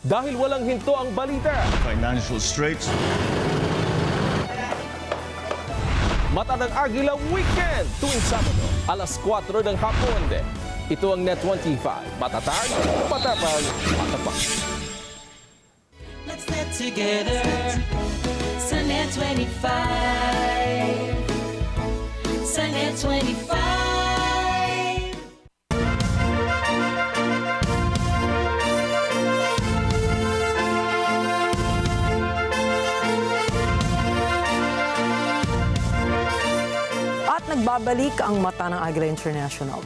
Dahil walang hinto ang balita. Financial straits. Mata ng Agila Weekend tuwing Sabado, alas 4 ng hapon. Ito ang NET25. Matatag, matapag, matapak. together. Sa NET25. Sa NET25. At nagbabalik ang mata ng Agila International.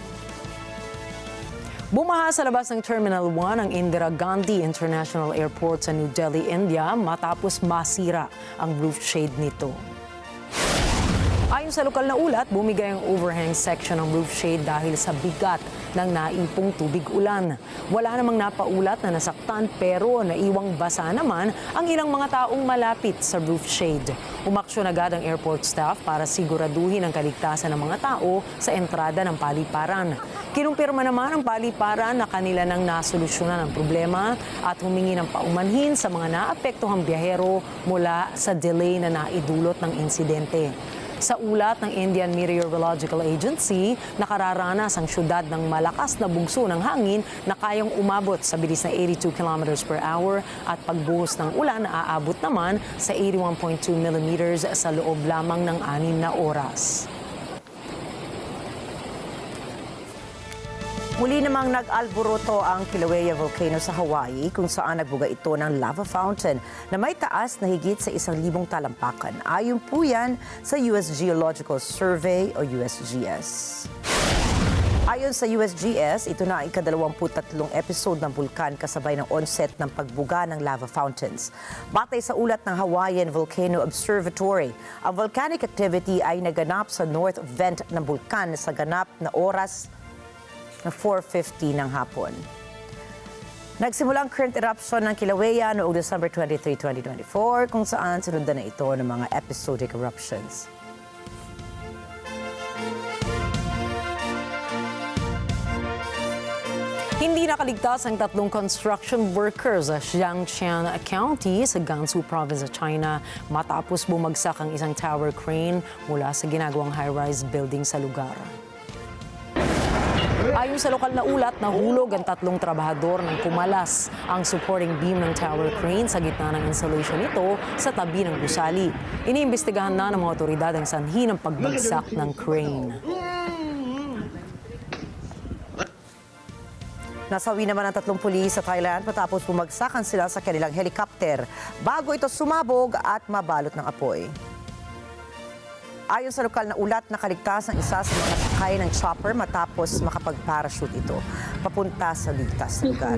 Bumaha sa labas ng Terminal 1 ang Indira Gandhi International Airport sa New Delhi, India matapos masira ang roof shade nito. Ayon sa lokal na ulat, bumigay ang overhang section ng roof shade dahil sa bigat ng naipong tubig ulan. Wala namang napaulat na nasaktan pero naiwang basa naman ang ilang mga taong malapit sa roof shade. Umaksyon agad ang airport staff para siguraduhin ang kaligtasan ng mga tao sa entrada ng paliparan. Kinumpirma naman ang paliparan na kanila nang nasolusyonan ang problema at humingi ng paumanhin sa mga naapektuhang biyahero mula sa delay na naidulot ng insidente. Sa ulat ng Indian Meteorological Agency, nakararanas ang syudad ng malakas na bugso ng hangin na kayang umabot sa bilis na 82 km per hour at pagbuhos ng ulan na aabot naman sa 81.2 millimeters sa loob lamang ng 6 na oras. Muli namang nag-alboroto ang Kilauea Volcano sa Hawaii kung saan nagbuga ito ng lava fountain na may taas na higit sa 1,000 talampakan. Ayon po yan sa US Geological Survey o USGS. Ayon sa USGS, ito na ang ika-23 episode ng bulkan kasabay ng onset ng pagbuga ng lava fountains. Batay sa ulat ng Hawaiian Volcano Observatory, ang volcanic activity ay naganap sa north vent ng bulkan sa ganap na oras na 4:50 ng hapon. Nagsimula ang current eruption ng Kilauea noong December 23, 2024 kung saan sinundan na ito ng mga episodic eruptions. Hindi nakaligtas ang 3 construction workers sa Jiangxian County sa Gansu Province sa China matapos bumagsak ang isang tower crane mula sa ginagawang high-rise building sa lugar. Ayon sa lokal na ulat, nahulog ang 3 trabahador nang kumalas ang supporting beam ng tower crane sa gitna ng installation nito sa tabi ng gusali. Iniimbestigahan na ng mga otoridad ang sanhi ng pagbagsak ng crane. Nasawi naman ang 3 pulis sa Thailand matapos bumagsakan sila sa kanilang helicopter bago ito sumabog at mabalot ng apoy. Ayon sa lokal na ulat, nakaligtas ang isa sa mga sakay ng chopper matapos makapag-parachute ito papunta sa ligtas na lugar.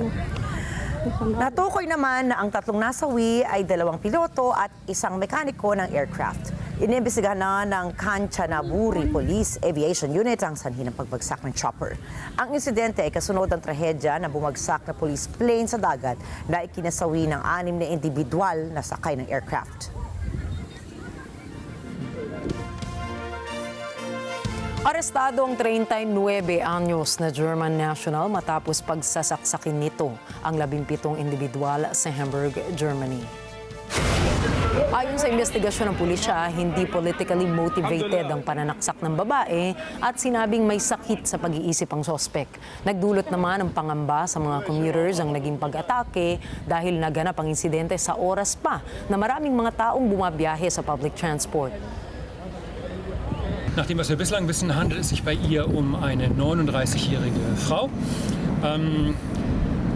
Natukoy naman na ang 3 nasawi ay 2 piloto at 1 mekaniko ng aircraft. Inimbestigahan na ng Kanchanaburi Police Aviation Unit ang sanhi ng pagbagsak ng chopper. Ang insidente ay kasunod ng trahedya na bumagsak na police plane sa dagat na ikinasawi ng 6 na individual na sakay ng aircraft. Arestado ang 39 anyos na German national matapos pagsasaksakin nito ang 17 individual sa Hamburg, Germany. Ayon sa investigasyon ng pulisya, hindi politically motivated ang pananaksak ng babae at sinabing may sakit sa pag-iisip ang sospek. Nagdulot naman ang pangamba sa mga commuters ang naging pag-atake dahil naganap ang insidente sa oras pa na maraming mga taong bumabiyahe sa public transport. Nach dem, was wir bislang wissen, handelt es sich bei ihr um eine 39-jährige Frau.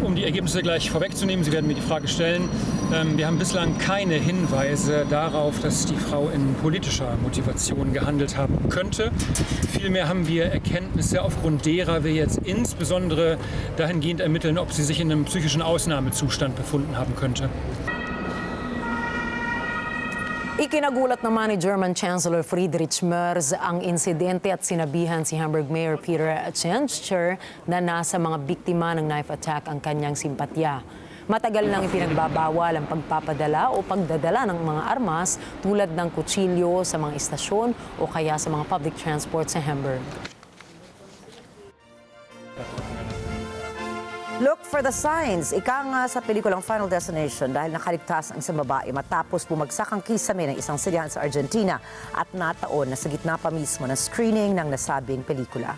Um die Ergebnisse gleich vorwegzunehmen, Sie werden mir die Frage stellen. Wir haben bislang keine Hinweise darauf, dass die Frau in politischer Motivation gehandelt haben könnte. Vielmehr haben wir Erkenntnisse, aufgrund derer wir jetzt insbesondere dahingehend ermitteln, ob sie sich in einem psychischen Ausnahmezustand befunden haben könnte. Ikinagulat naman ni German Chancellor Friedrich Merz ang insidente at sinabihan si Hamburg Mayor Peter Tschentscher na nasa mga biktima ng knife attack ang kanyang simpatya. Matagal nang ipinagbabawal ang pagpapadala o pagdadala ng mga armas tulad ng kutsilyo sa mga istasyon o kaya sa mga public transport sa Hamburg. Look for the signs. Ika nga sa pelikulang Final Destination dahil nakaligtas ang isang babae matapos bumagsak ang kisame ng isang silyahan sa Argentina at nataon na sa gitna pa mismo ng screening ng nasabing pelikula.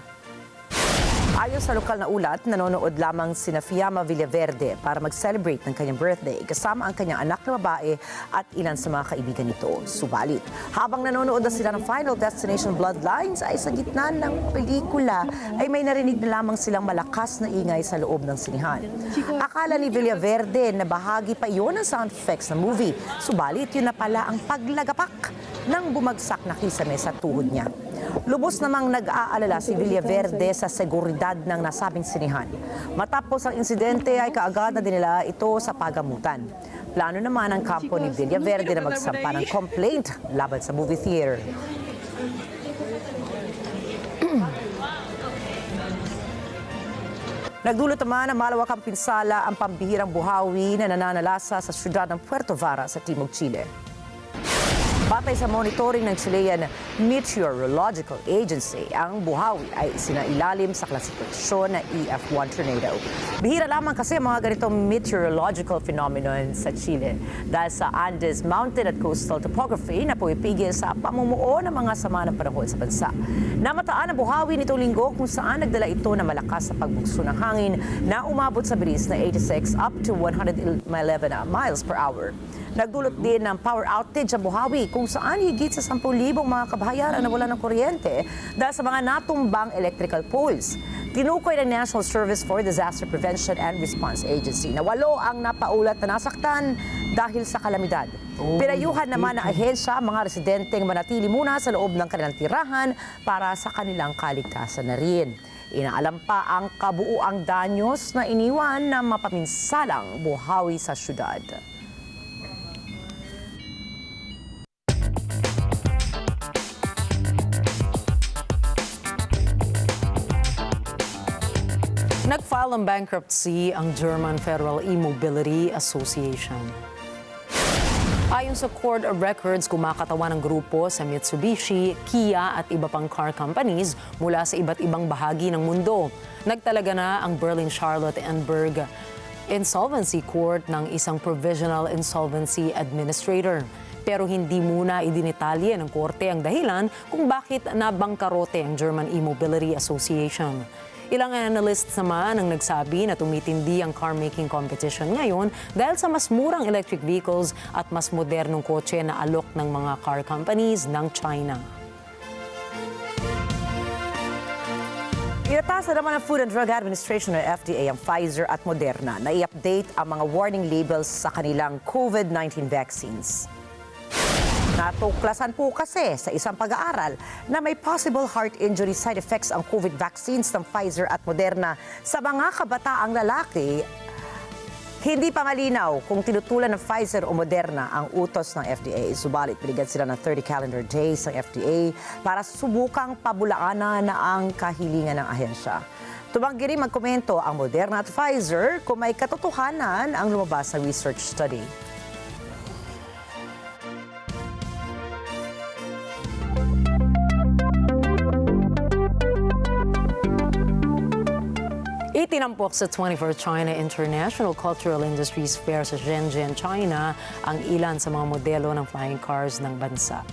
Ayon sa lokal na ulat, nanonood lamang sina Fiamma Villaverde para mag-celebrate ng kanyang birthday kasama ang kanyang anak na babae at ilan sa mga kaibigan nito. Subalit, habang nanonood na sila ng Final Destination Bloodlines ay sa gitna ng pelikula ay may narinig na lamang silang malakas na ingay sa loob ng sinihan. Akala ni Villaverde na bahagi pa iyon ng sound effects ng movie. Subalit, yun na pala ang paglagapak ng bumagsak na kisame sa tuhod niya. Lubos namang nag-aalala si Villaverde sa seguridad ng nasabing sinihan. Matapos ang insidente ay kaagad na dinala ito sa pagamutan. Plano naman ng kampo ni Villaverde na magsampa ng complaint laban sa movie theater. Nagdulot naman ng malawakang pinsala ang pambihirang buhawi na nananalasa sa siyudad ng Puerto Vara sa Timog Chile. Batay sa monitoring ng Chilean Meteorological Agency, ang buhawi ay isinailalim sa klasifikasyon na EF1 tornado. Bihira lamang kasi ang mga ganitong meteorological phenomenon sa Chile dahil sa Andes mountain at coastal topography na pumipigil sa pamumuo ng mga sama ng panahon sa bansa. Namataan ang buhawi nitong linggo kung saan nagdala ito na malakas sa pagbugso ng hangin na umabot sa bilis na 86 up to 111 miles per hour. Nagdulot din ng power outage ang buhawi kung saan higit sa 10,000 mga kabahayan ang nawalan ng kuryente dahil sa mga natumbang electrical poles. Tinukoy ng National Service for Disaster Prevention and Response Agency na 8 ang napaulat na nasaktan dahil sa kalamidad. Pinayuhan naman ng ahensya ang mga residenteng manatili muna sa loob ng kanilang tirahan para sa kanilang kaligtasan na rin. Inaalam pa ang kabuuang danyos na iniwan ng mapaminsalang buhawi sa syudad. Nag-file ng bankruptcy ang German Federal E-Mobility Association. Ayon sa Court of Records, kumakatawan ng grupo sa Mitsubishi, Kia at iba pang car companies mula sa iba't ibang bahagi ng mundo. Nagtalaga na ang Berlin-Charlotte-Enberg Insolvency Court ng isang Provisional Insolvency Administrator. Pero hindi muna idinitalye ng korte ang dahilan kung bakit nabangkarote ang German E-Mobility Association. Ilang analysts naman ang nagsabi na tumitindi ang car-making competition ngayon dahil sa mas murang electric vehicles at mas modernong kotse na alok ng mga car companies ng China. Inatasan naman ng Food and Drug Administration o FDA ang Pfizer at Moderna na i-update ang mga warning labels sa kanilang COVID-19 vaccines. Natuklasan po kasi sa isang pag-aaral na may possible heart injury side effects ang COVID vaccines ng Pfizer at Moderna sa mga kabataang lalaki. Hindi pa malinaw kung tinutulan ng Pfizer o Moderna ang utos ng FDA. Subalit, binigyan sila ng 30 calendar days ng FDA para subukang pabulaanan na ang kahilingan ng ahensya. Tumanggi rin magkomento ang Moderna at Pfizer kung may katotohanan ang lumabas na research study. Itinampok sa 24th China International Cultural Industries Fair sa Shenzhen, China, ang ilan sa mga modelo ng flying cars ng bansa.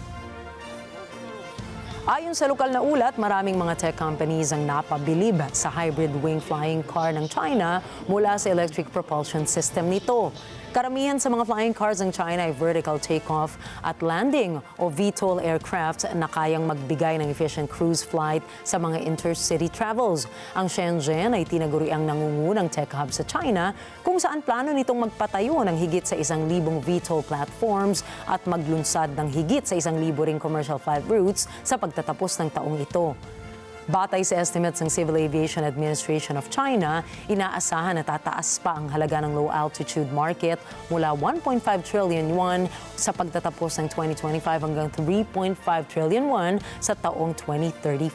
Ayon sa lokal na ulat, maraming mga tech companies ang napabilib sa hybrid wing flying car ng China mula sa electric propulsion system nito. Karamihan sa mga flying cars ng China ay vertical takeoff at landing o VTOL aircraft na kayang magbigay ng efficient cruise flight sa mga intercity travels. Ang Shenzhen ay tinaguriang nangungunang tech hub sa China kung saan plano nitong magpatayo ng higit sa 1,000 VTOL platforms at maglunsad ng higit sa 1,000 ring commercial flight routes sa pagtatapos ng taong ito. Batay sa estimates ng Civil Aviation Administration of China, inaasahan na tataas pa ang halaga ng low-altitude market mula 1.5 trillion yuan sa pagtatapos ng 2025 hanggang 3.5 trillion yuan sa taong 2035.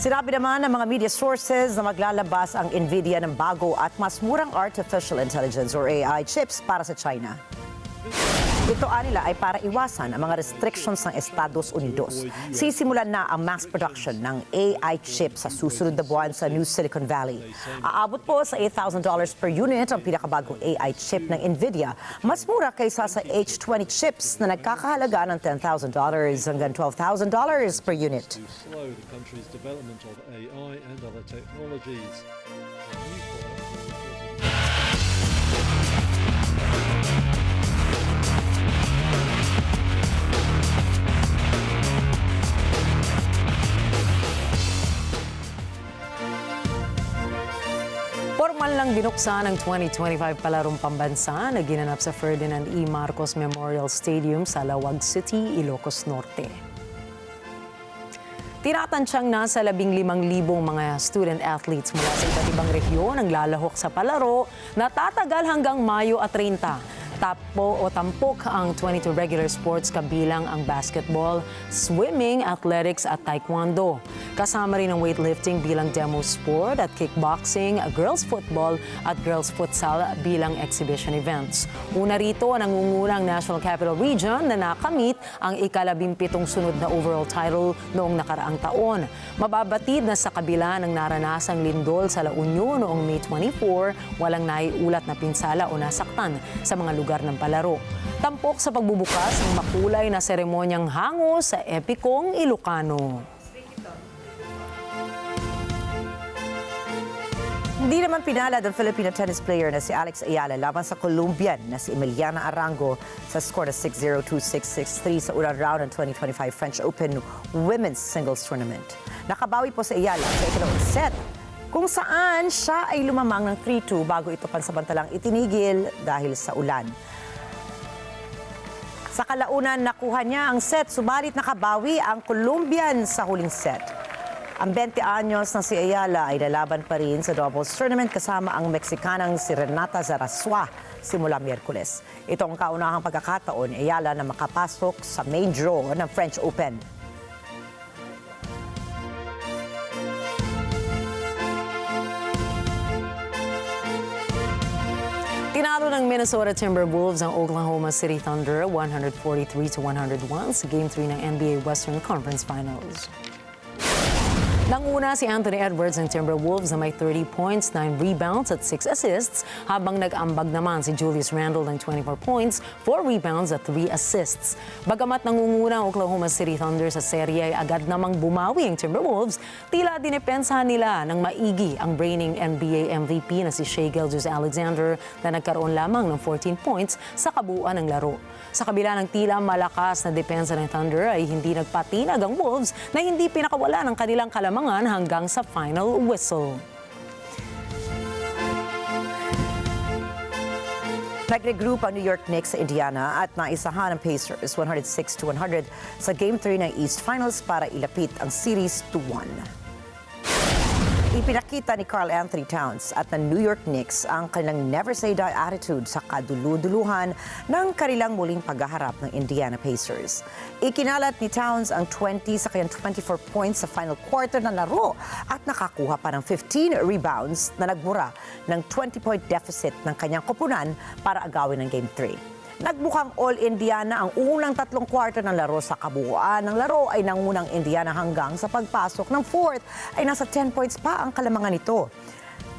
Sinabi naman ng mga media sources na maglalabas ang NVIDIA ng bago at mas murang artificial intelligence or AI chips para sa China. Ito nila ay para iwasan ang mga restrictions ng Estados Unidos. Sisimulan na ang mass production ng AI chip sa susunod na buwan sa New Silicon Valley. Aabot po sa $8,000 per unit ang pinakabagong AI chip ng NVIDIA. Mas mura kaysa sa H20 chips na nagkakahalaga ng $10,000 hanggang $12,000 per unit. To slow the country's development of AI and other technologies. Formal lang binuksan ang 2025 Palarong Pambansa na ginanap sa Ferdinand E. Marcos Memorial Stadium sa Lawag City, Ilocos Norte. Tinatansyang nasa 15,000 mga student athletes mula sa iba't ibang rehiyon ang lalahok sa palaro na tatagal hanggang Mayo 30. Tampok ang 22 regular sports kabilang ang basketball, swimming, athletics at taekwondo. Kasama rin ang weightlifting bilang demo sport at kickboxing, girls football at girls futsal bilang exhibition events. Una rito ang nangungunang National Capital Region na nakamit ang ika-17 sunod na overall title noong nakaraang taon. Mababatid na sa kabila ng naranasang lindol sa La Union noong May 24, walang naiulat na pinsala o nasaktan sa mga lugar ng palaro. Tampok sa pagbubukas ng makulay na seremonyang hango sa epikong Ilocano. Hindi naman pinalad ang Filipino tennis player na si Alex Agila laban sa Colombian na si Emiliana Arango sa score na 6-0, 2-6, 6-3 sa unang round ng 2025 French Open Women's Singles Tournament. Nakabawi po si Agila sa ikalawang set kung saan siya ay lumamang ng 3-2 bago ito pansamantalang itinigil dahil sa ulan. Sa kalaunan, nakuha niya ang set, subalit nakabawi ang Colombian sa huling set. Ang 20 anyos na si Agila ay lalaban pa rin sa doubles tournament kasama ang Mexicanang si Renata Zarazua simula Miyerkules. Ito ang kaunahang pagkakataon ni Agila na makapasok sa main draw ng French Open. Tinalo ng Minnesota Timberwolves ang Oklahoma City Thunder 143-101 sa Game 3 ng NBA Western Conference Finals. Nanguna si Anthony Edwards ng Timberwolves na may 30 points, 9 rebounds at 6 assists, habang nag-ambag naman si Julius Randle ng 24 points, 4 rebounds at 3 assists. Bagamat nangunguna ang Oklahoma City Thunder sa serye ay agad namang bumawi ang Timberwolves, tila dinepensahan nila ng maigi ang reigning NBA MVP na si Shai Gilgeous-Alexander na nagkaroon lamang ng 14 points sa kabuuan ng laro. Sa kabila ng tila malakas na depensa ng Thunder ay hindi nagpatinag ang Wolves na hindi pinakawala ng kanilang kalamangan hanggang sa final whistle. Nag-regroup ang New York Knicks sa Indiana at naisahan ang Pacers 106-100 sa Game 3 ng East Finals para ilapit ang series 2-1. Ipinakita ni Karl Anthony Towns at ng New York Knicks ang kanilang never-say-die attitude sa kaduluduluhan ng kanilang muling paghaharap ng Indiana Pacers. Ikinalat ni Towns ang 20 sa kanyang 24 points sa final quarter ng laro at nakakuha pa ng 15 rebounds na nagmura ng 20-point deficit ng kanyang koponan para agawin ng Game 3. Nagbukang All-Indiana ang unang 3 quarter ng laro. Sa kabuuan ng laro ay nangunang Indiana hanggang sa pagpasok ng 4th ay nasa 10 points pa ang kalamangan nito.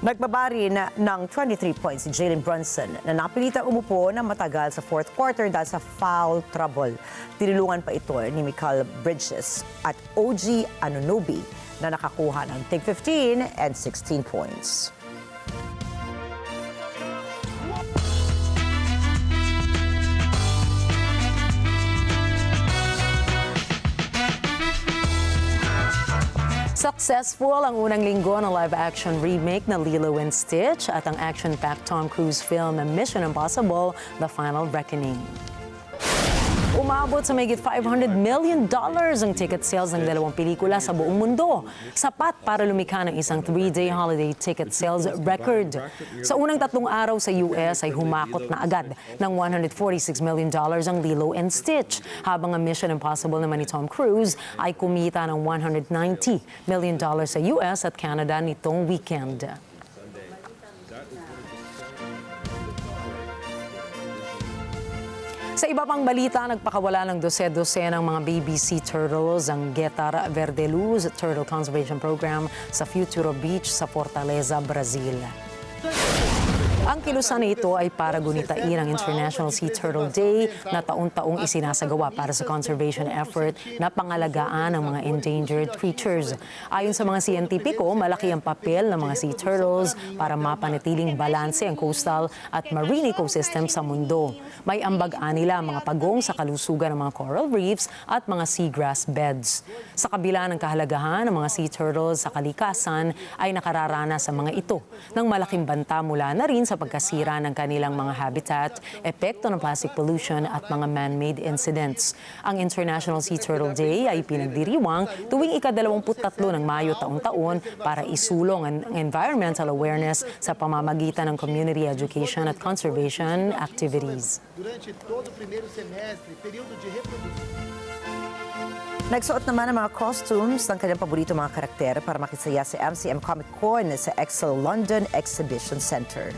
Nagbaba rin ng 23 points si Jalen Brunson na napilitang umupo ng matagal sa 4th quarter dahil sa foul trouble. Tinulungan pa ito ni Mikal Bridges at OG Anunoby na nakakuha ng tig 15 and 16 points. Successful ang unang linggo ng live-action remake ng Lilo & Stitch at ang action-packed Tom Cruise film na Mission Impossible: The Final Reckoning. Umabot sa mahigit $500 million ang ticket sales ng dalawang pelikula sa buong mundo. Sapat para lumikha ng isang 3-day holiday ticket sales record. Sa unang 3 araw sa US ay humakot na agad ng $146 million ang Lilo & Stitch, habang ang Mission Impossible naman ni Tom Cruise ay kumita ng $190 million sa US at Canada nitong weekend. Sa iba pang balita, nagpakawala ng dose-dose ng mga baby sea turtles ang Getar Verdeluz Turtle Conservation Program sa Futuro Beach sa Fortaleza, Brazil. Ang kilusan na ito ay para gunitain ang International Sea Turtle Day na taon-taong isinasagawa para sa conservation effort na pangalagaan ang mga endangered creatures. Ayon sa mga siyentipiko, malaki ang papel ng mga sea turtles para mapanatiling balanse ang coastal at marine ecosystem sa mundo. May ambag-an nila ang mga pagong sa kalusugan ng mga coral reefs at mga seagrass beds. Sa kabila ng kahalagahan ng mga sea turtles sa kalikasan ay nakararanas sa mga ito ng malaking banta mula na rin sa pagkasira ng kanilang mga habitat, epekto ng plastic pollution at mga man-made incidents. Ang International Sea Turtle Day ay pinagdiriwang tuwing ika-23 ng Mayo taon-taon para isulong ang environmental awareness sa pamamagitan ng community education at conservation activities. Durante todo o primeiro semestre, período de reprodução. Nagsuot naman ang mga costumes ng kanyang paborito mga karakter para makisaya sa MCM Comic Con sa Excel London Exhibition Center.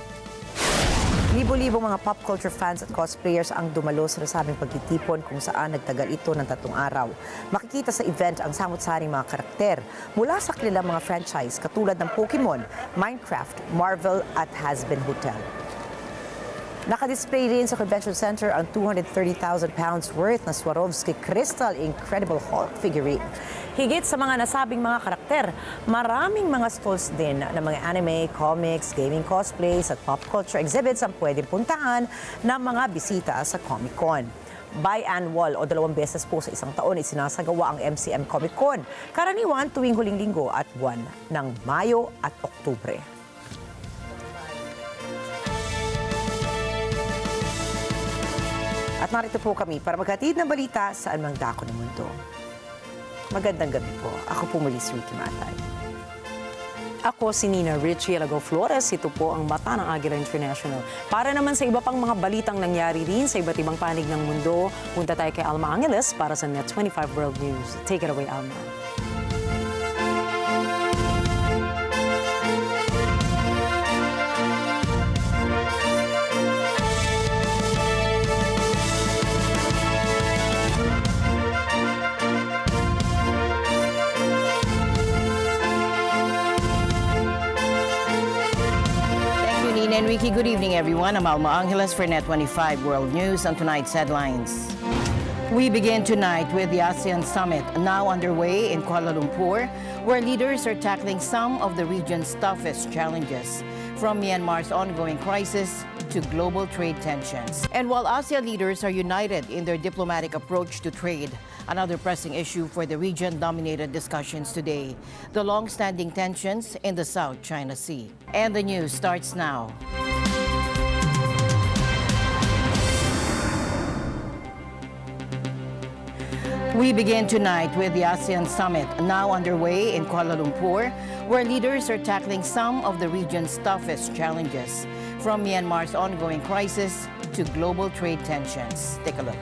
Libo-libong mga pop culture fans at cosplayers ang dumalo sa nasabing pagtitipon kung saan nagtagal ito ng 3 araw. Makikita sa event ang samot-saring mga karakter mula sa kilalang mga franchise katulad ng Pokemon, Minecraft, Marvel at Has-Been Hotel. Nakadisplay rin sa Convention Center ang 230,000 pounds worth na Swarovski Crystal Incredible Hulk figurine. Higit sa mga nasabing mga karakter, maraming mga stalls din ng mga anime, comics, gaming cosplays at pop culture exhibits ang pwedeng puntahan ng mga bisita sa Comic-Con. Biannual o 2 beses po sa isang taon isinasagawa ang MCM Comic Con, karaniwan tuwing huling linggo at buwan ng Mayo at Oktubre. At narito po kami para maghatid ng balita saan mang dako ng mundo. Magandang gabi po. Ako po muli si Rikki Mathay. Ako si Rikki, Alagao, Flores. Ito po ang Mata ng Agila International. Para naman sa iba pang mga balitang nangyari rin sa iba't ibang panig ng mundo, punta tayo kay Alma Angeles para sa NET25 World News. Take it away, Alma. And Rikki, good evening everyone. I'm Alma Angeles for NET25 World News and tonight's headlines. We begin tonight with the ASEAN Summit now underway in Kuala Lumpur, where leaders are tackling some of the region's toughest challenges, from Myanmar's ongoing crisis to global trade tensions. And while ASEAN leaders are united in their diplomatic approach to trade, another pressing issue for the region dominated discussions today, the long-standing tensions in the South China Sea. And the news starts now. We begin tonight with the ASEAN Summit now underway in Kuala Lumpur, where leaders are tackling some of the region's toughest challenges, from Myanmar's ongoing crisis to global trade tensions. Take a look.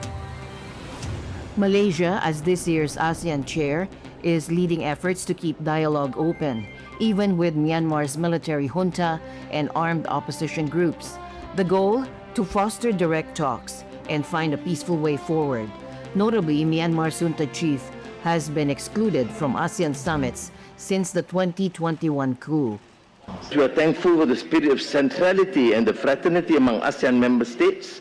Malaysia, as this year's ASEAN chair, is leading efforts to keep dialogue open, even with Myanmar's military junta and armed opposition groups. The goal? To foster direct talks and find a peaceful way forward. Notably, Myanmar's junta chief has been excluded from ASEAN summits since the 2021 coup. We are thankful for the spirit of centrality and the fraternity among ASEAN member states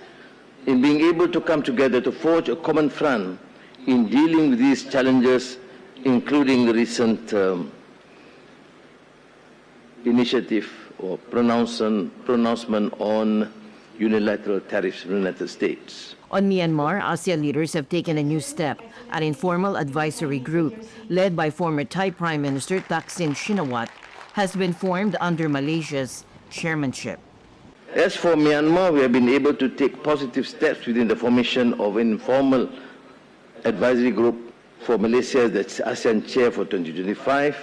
in being able to come together to forge a common front in dealing with these challenges, including the recent initiative or pronouncement on unilateral tariffs from the United States. On Myanmar, ASEAN leaders have taken a new step. An informal advisory group led by former Thai Prime Minister Thaksin Shinawatra has been formed under Malaysia's chairmanship. As for Myanmar, we have been able to take positive steps within the formation of an informal advisory group for Malaysia, that's ASEAN chair for 2025.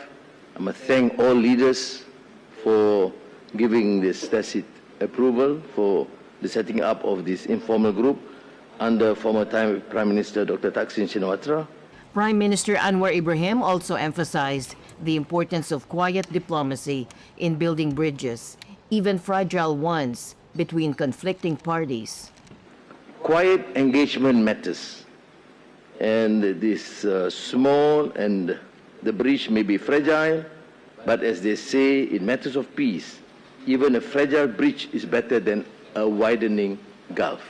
I must thank all leaders for giving this tacit approval for the setting up of this informal group under former Prime Minister Dr. Thaksin Shinawatra. Prime Minister Anwar Ibrahim also emphasized the importance of quiet diplomacy in building bridges, even fragile ones, between conflicting parties. quiet engagement matters. And this small and the breach may be fragile, but as they say, in matters of peace, even a fragile breach is better than a widening gulf.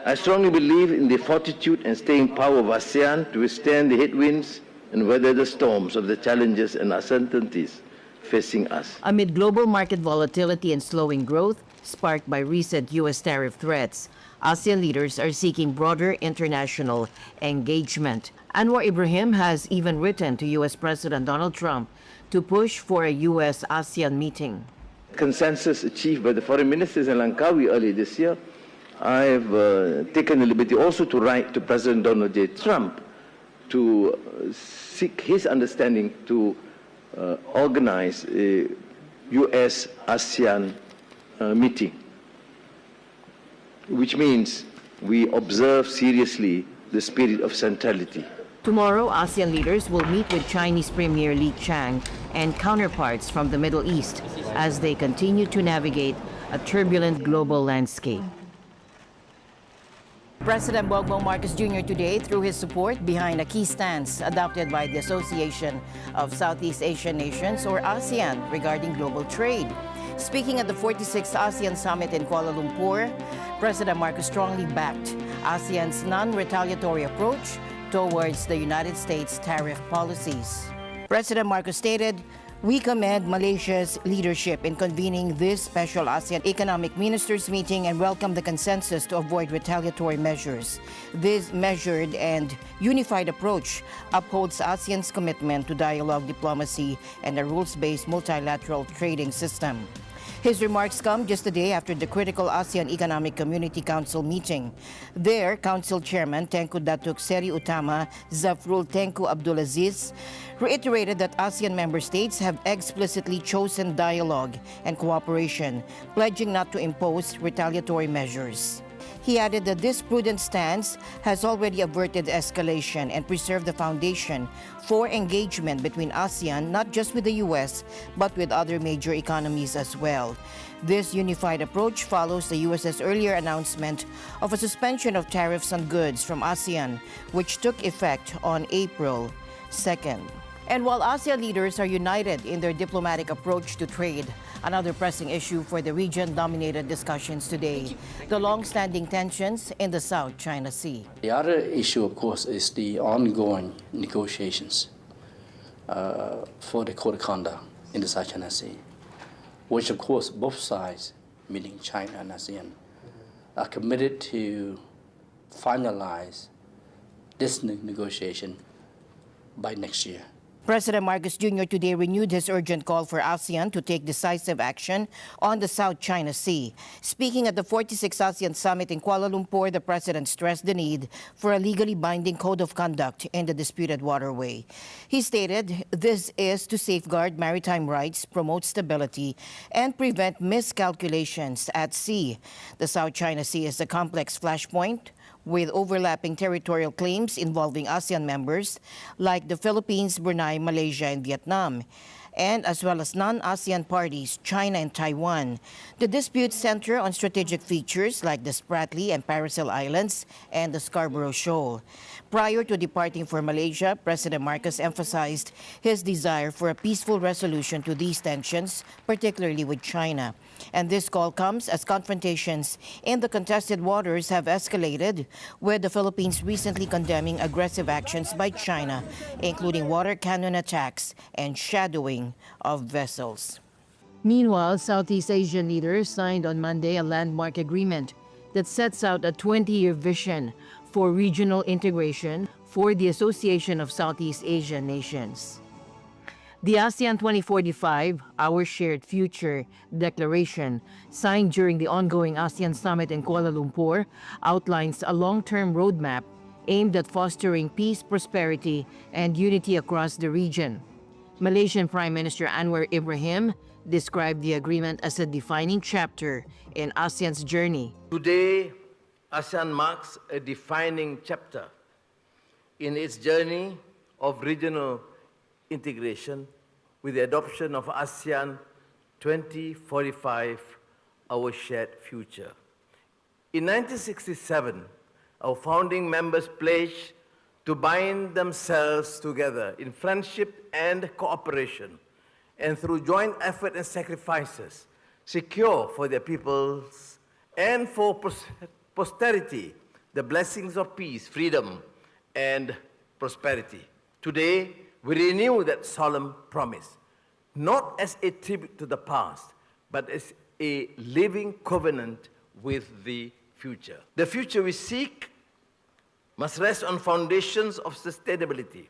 I strongly believe in the fortitude and staying power of ASEAN to withstand the headwinds and weather the storms of the challenges and uncertainties facing us. Amid global market volatility and slowing growth sparked by recent U.S. tariff threats, ASEAN leaders are seeking broader international engagement. Anwar Ibrahim has even written to U.S. President Donald Trump to push for a U.S.-ASEAN meeting. Consensus achieved by the foreign ministers in Langkawi early this year, I have taken the liberty also to write to President Donald J. Trump to seek his understanding to organize a U.S.-ASEAN meeting, which means we observe seriously the spirit of centrality. Tomorrow, ASEAN leaders will meet with Chinese Premier Li Qiang and counterparts from the Middle East as they continue to navigate a turbulent global landscape. President Bongbong Marcos Jr. today threw his support behind a key stance adopted by the Association of Southeast Asian Nations, or ASEAN, regarding global trade. Speaking at the 46th ASEAN Summit in Kuala Lumpur, President Marcos strongly backed ASEAN's non-retaliatory approach towards the United States tariff policies. President Marcos stated, "We commend Malaysia's leadership in convening this special ASEAN Economic Ministers meeting and welcome the consensus to avoid retaliatory measures. This measured and unified approach upholds ASEAN's commitment to dialogue, diplomacy, and a rules-based multilateral trading system." His remarks come just a day after the critical ASEAN Economic Community Council meeting. There, Council Chairman Tengku Datuk Seri Utama Zafrul Tengku Abdulaziz reiterated that ASEAN member states have explicitly chosen dialogue and cooperation, pledging not to impose retaliatory measures. He added that this prudent stance has already averted escalation and preserved the foundation for engagement between ASEAN, not just with the U.S., but with other major economies as well. This unified approach follows the U.S.'s earlier announcement of a suspension of tariffs on goods from ASEAN, which took effect on April 2nd. And while ASEAN leaders are united in their diplomatic approach to trade, another pressing issue for the region dominated discussions today, the long-standing tensions in the South China Sea. The other issue, of course, is the ongoing negotiations for the code of conduct in the South China Sea, which, of course, both sides, meaning China and ASEAN, are committed to finalize this negotiation by next year. President Marcos Jr. today renewed his urgent call for ASEAN to take decisive action on the South China Sea. Speaking at the 46th ASEAN Summit in Kuala Lumpur, the president stressed the need for a legally binding code of conduct in the disputed waterway. He stated this is to safeguard maritime rights, promote stability, and prevent miscalculations at sea. The South China Sea is a complex flashpoint with overlapping territorial claims involving ASEAN members like the Philippines, Brunei, Malaysia, and Vietnam, and as well as non-ASEAN parties, China and Taiwan. The disputes center on strategic features like the Spratly and Paracel Islands and the Scarborough Shoal. Prior to departing for Malaysia, President Marcos emphasized his desire for a peaceful resolution to these tensions, particularly with China. And this call comes as confrontations in the contested waters have escalated, with the Philippines recently condemning aggressive actions by China, including water cannon attacks and shadowing of vessels. Meanwhile, Southeast Asian leaders signed on Monday a landmark agreement that sets out a 20-year vision for regional integration for the Association of Southeast Asian Nations. The ASEAN 2045, Our Shared Future Declaration, signed during the ongoing ASEAN Summit in Kuala Lumpur, outlines a long-term roadmap aimed at fostering peace, prosperity, and unity across the region. Malaysian Prime Minister Anwar Ibrahim described the agreement as a defining chapter in ASEAN's journey. Today, ASEAN marks a defining chapter in its journey of regional integration with the adoption of ASEAN 2045, Our Shared Future. In 1967, our founding members pledged to bind themselves together in friendship and cooperation, and through joint effort and sacrifices, secure for their peoples and for posterity the blessings of peace, freedom, and prosperity. Today, we renew that solemn promise, not as a tribute to the past, but as a living covenant with the future. The future we seek must rest on foundations of sustainability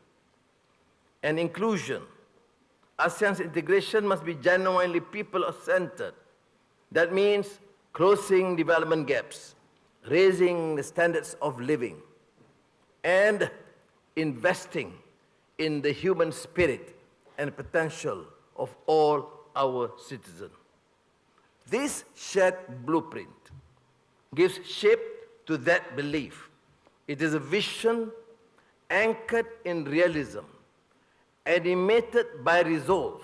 and inclusion. ASEAN's integration must be genuinely people-centered. That means closing development gaps, raising the standards of living, and investing in the human spirit and potential of all our citizens. This shared blueprint gives shape to that belief. It is a vision anchored in realism, animated by resolve,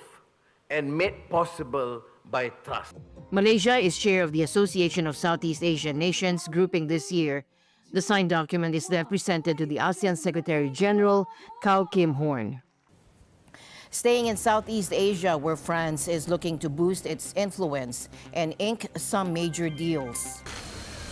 and made possible by trust. Malaysia is chair of the Association of Southeast Asian Nations grouping this year. The signed document is then presented to the ASEAN Secretary General, Kao Kim Horn. Staying in Southeast Asia, where France is looking to boost its influence and ink some major deals.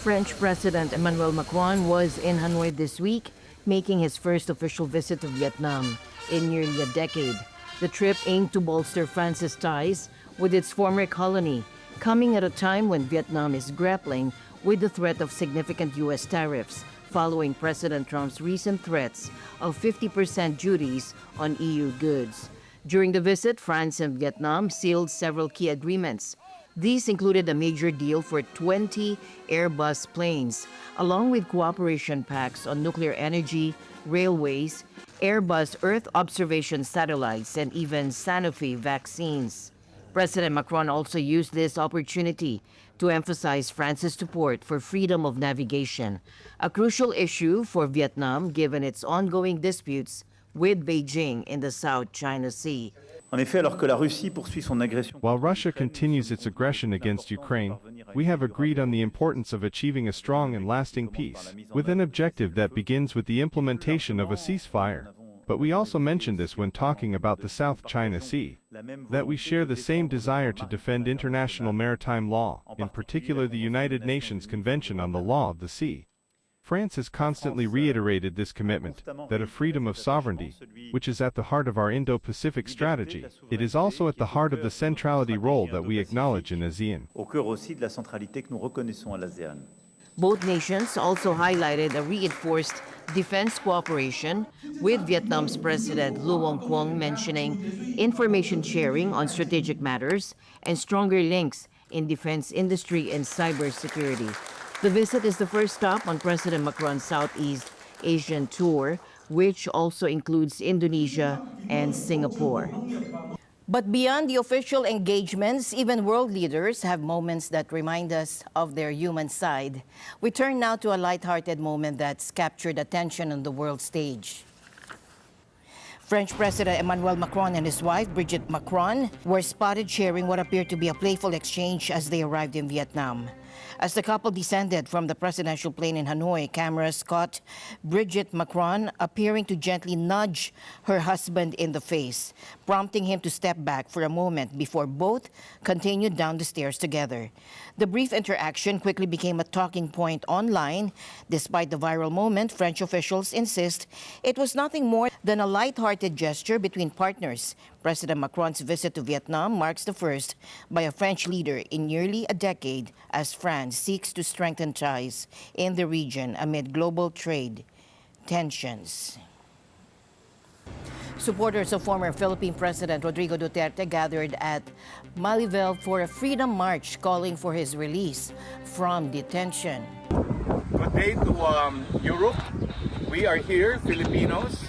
French President Emmanuel Macron was in Hanoi this week, making his first official visit to Vietnam in nearly a decade. The trip aimed to bolster France's ties with its former colony, coming at a time when Vietnam is grappling with the threat of significant U.S. tariffs following President Trump's recent threats of 50% duties on EU goods. During the visit, France and Vietnam sealed several key agreements. These included a major deal for 20 Airbus planes, along with cooperation pacts on nuclear energy, railways, Airbus Earth observation satellites, and even Sanofi vaccines. President Macron also used this opportunity to emphasize France's support for freedom of navigation, a crucial issue for Vietnam given its ongoing disputes with Beijing in the South China Sea. While Russia continues its aggression against Ukraine, we have agreed on the importance of achieving a strong and lasting peace, with an objective that begins with the implementation of a ceasefire. But we also mentioned this when talking about the South China Sea, that we share the same desire to defend international maritime law, in particular the United Nations Convention on the Law of the Sea. France has constantly reiterated this commitment, that of freedom of sovereignty, which is at the heart of our Indo-Pacific strategy. It is also at the heart of the centrality role that we acknowledge in ASEAN. Both nations also highlighted a reinforced defense cooperation, with Vietnam's President Lu Quang Quong mentioning information sharing on strategic matters and stronger links in defense industry and cybersecurity. The visit is the first stop on President Macron's Southeast Asian tour, which also includes Indonesia and Singapore. But beyond the official engagements, even world leaders have moments that remind us of their human side. We turn now to a lighthearted moment that's captured attention on the world stage. French President Emmanuel Macron and his wife, Brigitte Macron, were spotted sharing what appeared to be a playful exchange as they arrived in Vietnam. As the couple descended from the presidential plane in Hanoi, cameras caught Brigitte Macron appearing to gently nudge her husband in the face, prompting him to step back for a moment before both continued down the stairs together. The brief interaction quickly became a talking point online. Despite the viral moment, French officials insist it was nothing more than a light-hearted gesture between partners. President Macron's visit to Vietnam marks the first by a French leader in nearly a decade as France seeks to strengthen ties in the region amid global trade tensions. Supporters of former Philippine President Rodrigo Duterte gathered at Malivel for a freedom march calling for his release from detention. Good day to Europe. We are here, Filipinos,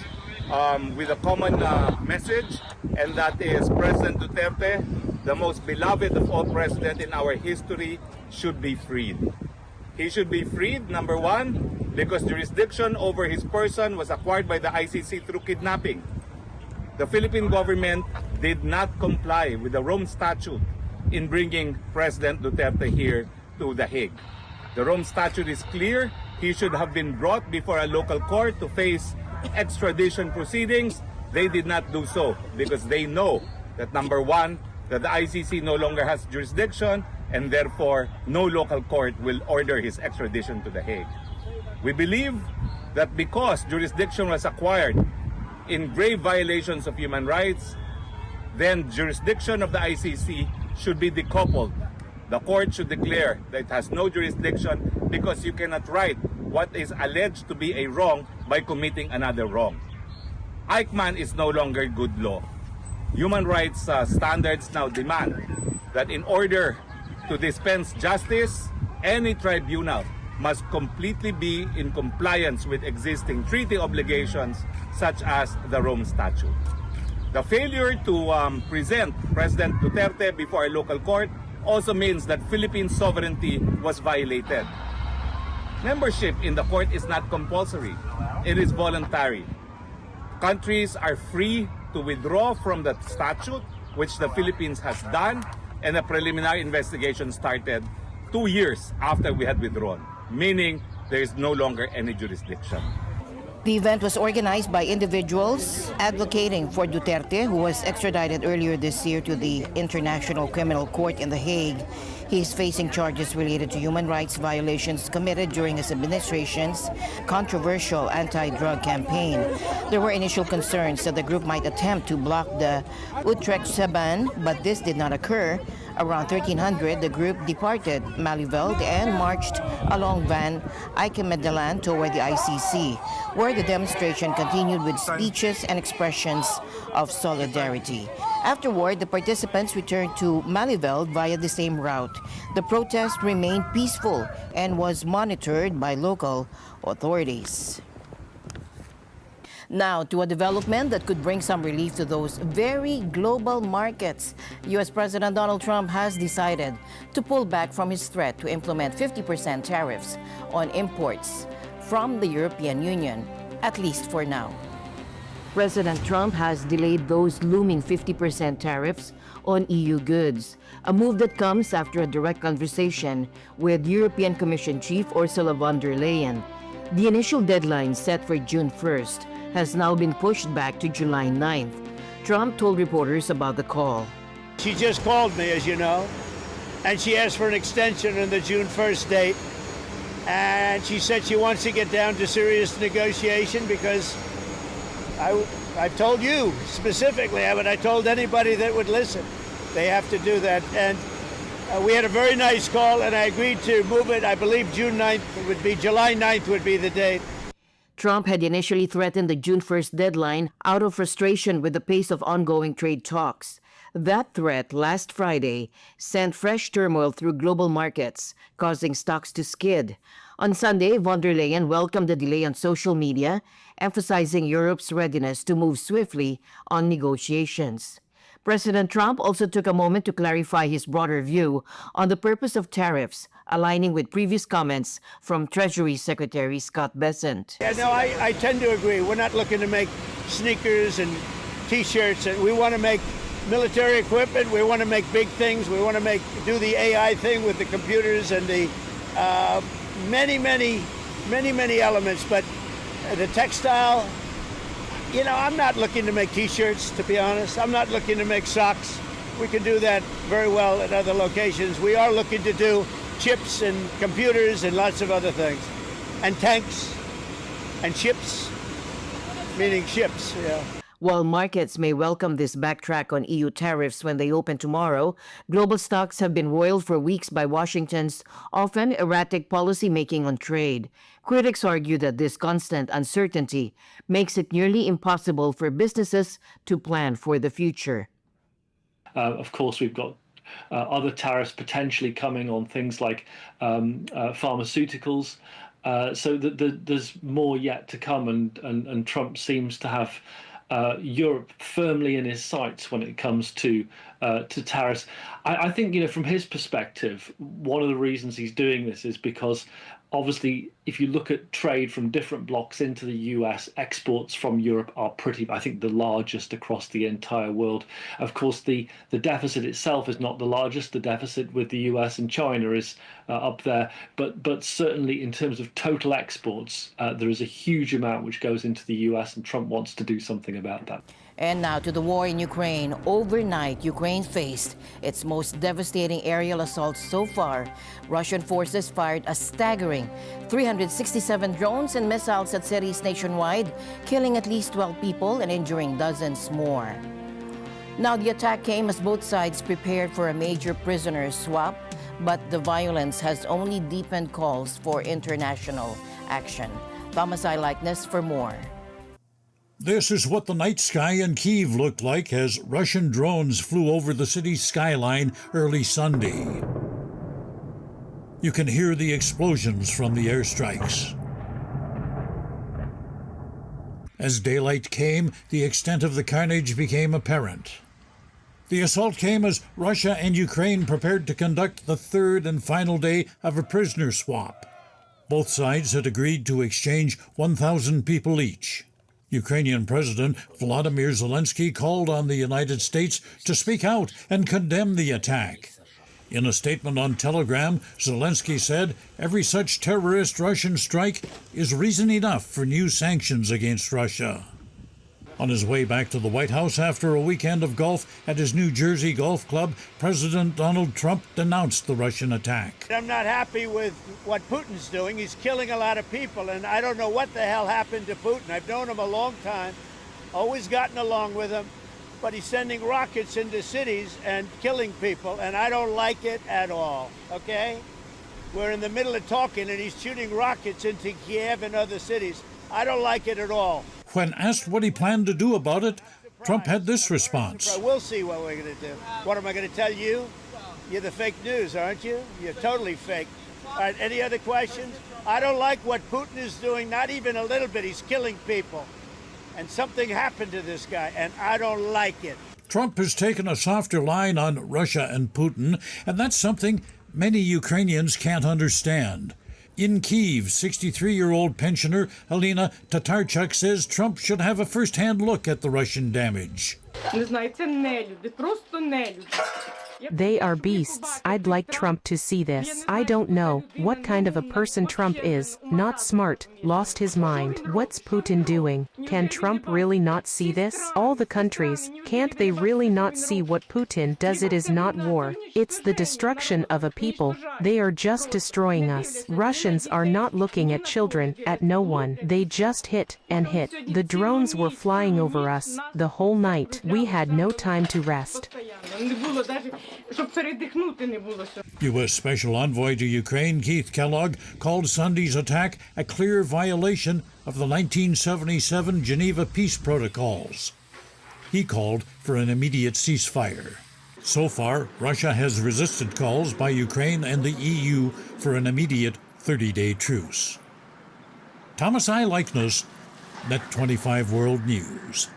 with a common message, and that is President Duterte, the most beloved of all presidents in our history, should be freed. He should be freed, number one, because jurisdiction over his person was acquired by the ICC through kidnapping. The Philippine government did not comply with the Rome Statute in bringing President Duterte here to The Hague. The Rome Statute is clear he should have been brought before a local court to face extradition proceedings. They did not do so because they know that, number one, that the ICC no longer has jurisdiction and therefore no local court will order his extradition to The Hague. We believe that because jurisdiction was acquired in grave violations of human rights, then jurisdiction of the ICC should be decoupled. The court should declare that it has no jurisdiction because you cannot right what is alleged to be a wrong by committing another wrong. Eichmann is no longer good law. Human rights standards now demand that in order to dispense justice, any tribunal must completely be in compliance with existing treaty obligations such as the Rome Statute. The failure to present President Duterte before a local court also means that Philippine sovereignty was violated. Membership in the court is not compulsory. It is voluntary. Countries are free to withdraw from the statute, which the Philippines has done, and a preliminary investigation started 2 years after we had withdrawn, meaning there is no longer any jurisdiction. The event was organized by individuals advocating for Duterte, who was extradited earlier this year to the International Criminal Court in The Hague. He is facing charges related to human rights violations committed during his administration's controversial anti-drug campaign. There were initial concerns that the group might attempt to block the Utrecht Seban, but this did not occur. Around 1300, the group departed Malieveld and marched along Van Eyck-Medeland toward the ICC, where the demonstration continued with speeches and expressions of solidarity. Afterward, the participants returned to Malieveld via the same route. The protest remained peaceful and was monitored by local authorities. Now, to a development that could bring some relief to those very global markets. U.S. President Donald Trump has decided to pull back from his threat to implement 50% tariffs on imports from the European Union, at least for now. President Trump has delayed those looming 50% tariffs on EU goods, a move that comes after a direct conversation with European Commission Chief Ursula von der Leyen. The initial deadline set for June 1st has now been pushed back to July 9th. Trump told reporters about the call. She just called me, as you know, and she asked for an extension on the June 1st date. And she said she wants to get down to serious negotiation because I've told you specifically, but I told anybody that would listen, they have to do that. And we had a very nice call, and I agreed to move it. I believe June 9th would be, July 9th would be the date. Trump had initially threatened the June 1st deadline out of frustration with the pace of ongoing trade talks. That threat last Friday sent fresh turmoil through global markets, causing stocks to skid. On Sunday, von der Leyen welcomed the delay on social media, emphasizing Europe's readiness to move swiftly on negotiations. President Trump also took a moment to clarify his broader view on the purpose of tariffs, aligning with previous comments from Treasury Secretary Scott Bessent. Yeah, no, I tend to agree. We're not looking to make sneakers and T-shirts. We want to make military equipment. We want to make big things. We want to do the AI thing with the computers and the many elements. But the textile, you know, I'm not looking to make T-shirts, to be honest. I'm not looking to make socks. We can do that very well at other locations. We are looking to do chips and computers and lots of other things. And tanks and ships, meaning ships, yeah. While markets may welcome this backtrack on EU tariffs when they open tomorrow, global stocks have been roiled for weeks by Washington's often erratic policymaking on trade. Critics argue that this constant uncertainty makes it nearly impossible for businesses to plan for the future. Of course, we've got other tariffs potentially coming on things like pharmaceuticals. So there's more yet to come, and Trump seems to have Europe firmly in his sights when it comes to to tariffs. I think, from his perspective, one of the reasons he's doing this is because obviously, if you look at trade from different blocks into the US, exports from Europe are I think, the largest across the entire world. Of course, the deficit itself is not the largest. The deficit with the US and China is up there. But certainly in terms of total exports, there is a huge amount which goes into the US, and Trump wants to do something about that. And now to the war in Ukraine. Overnight, Ukraine faced its most devastating aerial assault so far. Russian forces fired a staggering 367 drones and missiles at cities nationwide, killing at least 12 people and injuring dozens more. Now, the attack came as both sides prepared for a major prisoner swap, but the violence has only deepened calls for international action. Mathay likeness for more. This is what the night sky in Kyiv looked like as Russian drones flew over the city's skyline early Sunday. You can hear the explosions from the airstrikes. As daylight came, the extent of the carnage became apparent. The assault came as Russia and Ukraine prepared to conduct the third and final day of a prisoner swap. Both sides had agreed to exchange 1,000 people each. Ukrainian President Volodymyr Zelensky called on the United States to speak out and condemn the attack. In a statement on Telegram, Zelensky said every such terrorist Russian strike is reason enough for new sanctions against Russia. On his way back to the White House after a weekend of golf at his New Jersey golf club, President Donald Trump denounced the Russian attack. I'm not happy with what Putin's doing. He's killing a lot of people, and I don't know what the hell happened to Putin. I've known him a long time, always gotten along with him, but he's sending rockets into cities and killing people, and I don't like it at all, okay? We're in the middle of talking, and he's shooting rockets into Kiev and other cities. I don't like it at all. When asked what he planned to do about it, Trump had this response. We'll see what we're going to do. What am I going to tell you? You're the fake news, aren't you? You're totally fake. All right, any other questions? I don't like what Putin is doing, not even a little bit. He's killing people. And something happened to this guy, and I don't like it. Trump has taken a softer line on Russia and Putin, and that's something many Ukrainians can't understand. In Kyiv, 63-year-old pensioner Alina Tatarchuk says Trump should have a first-hand look at the Russian damage. They are beasts. I'd like Trump to see this. I don't know what kind of a person Trump is. Not smart. Lost his mind. What's Putin doing? Can Trump really not see this? All the countries, can't they really not see what Putin does? It is not war. It's the destruction of a people. They are just destroying us. Russians are not looking at children, at no one. They just hit and hit. The drones were flying over us the whole night. We had no time to rest. U.S. Special Envoy to Ukraine Keith Kellogg called Sunday's attack a clear violation of the 1977 Geneva peace protocols. He called for an immediate ceasefire. So far, Russia has resisted calls by Ukraine and the EU for an immediate 30-day truce. Mathay likeness, NET25 World News.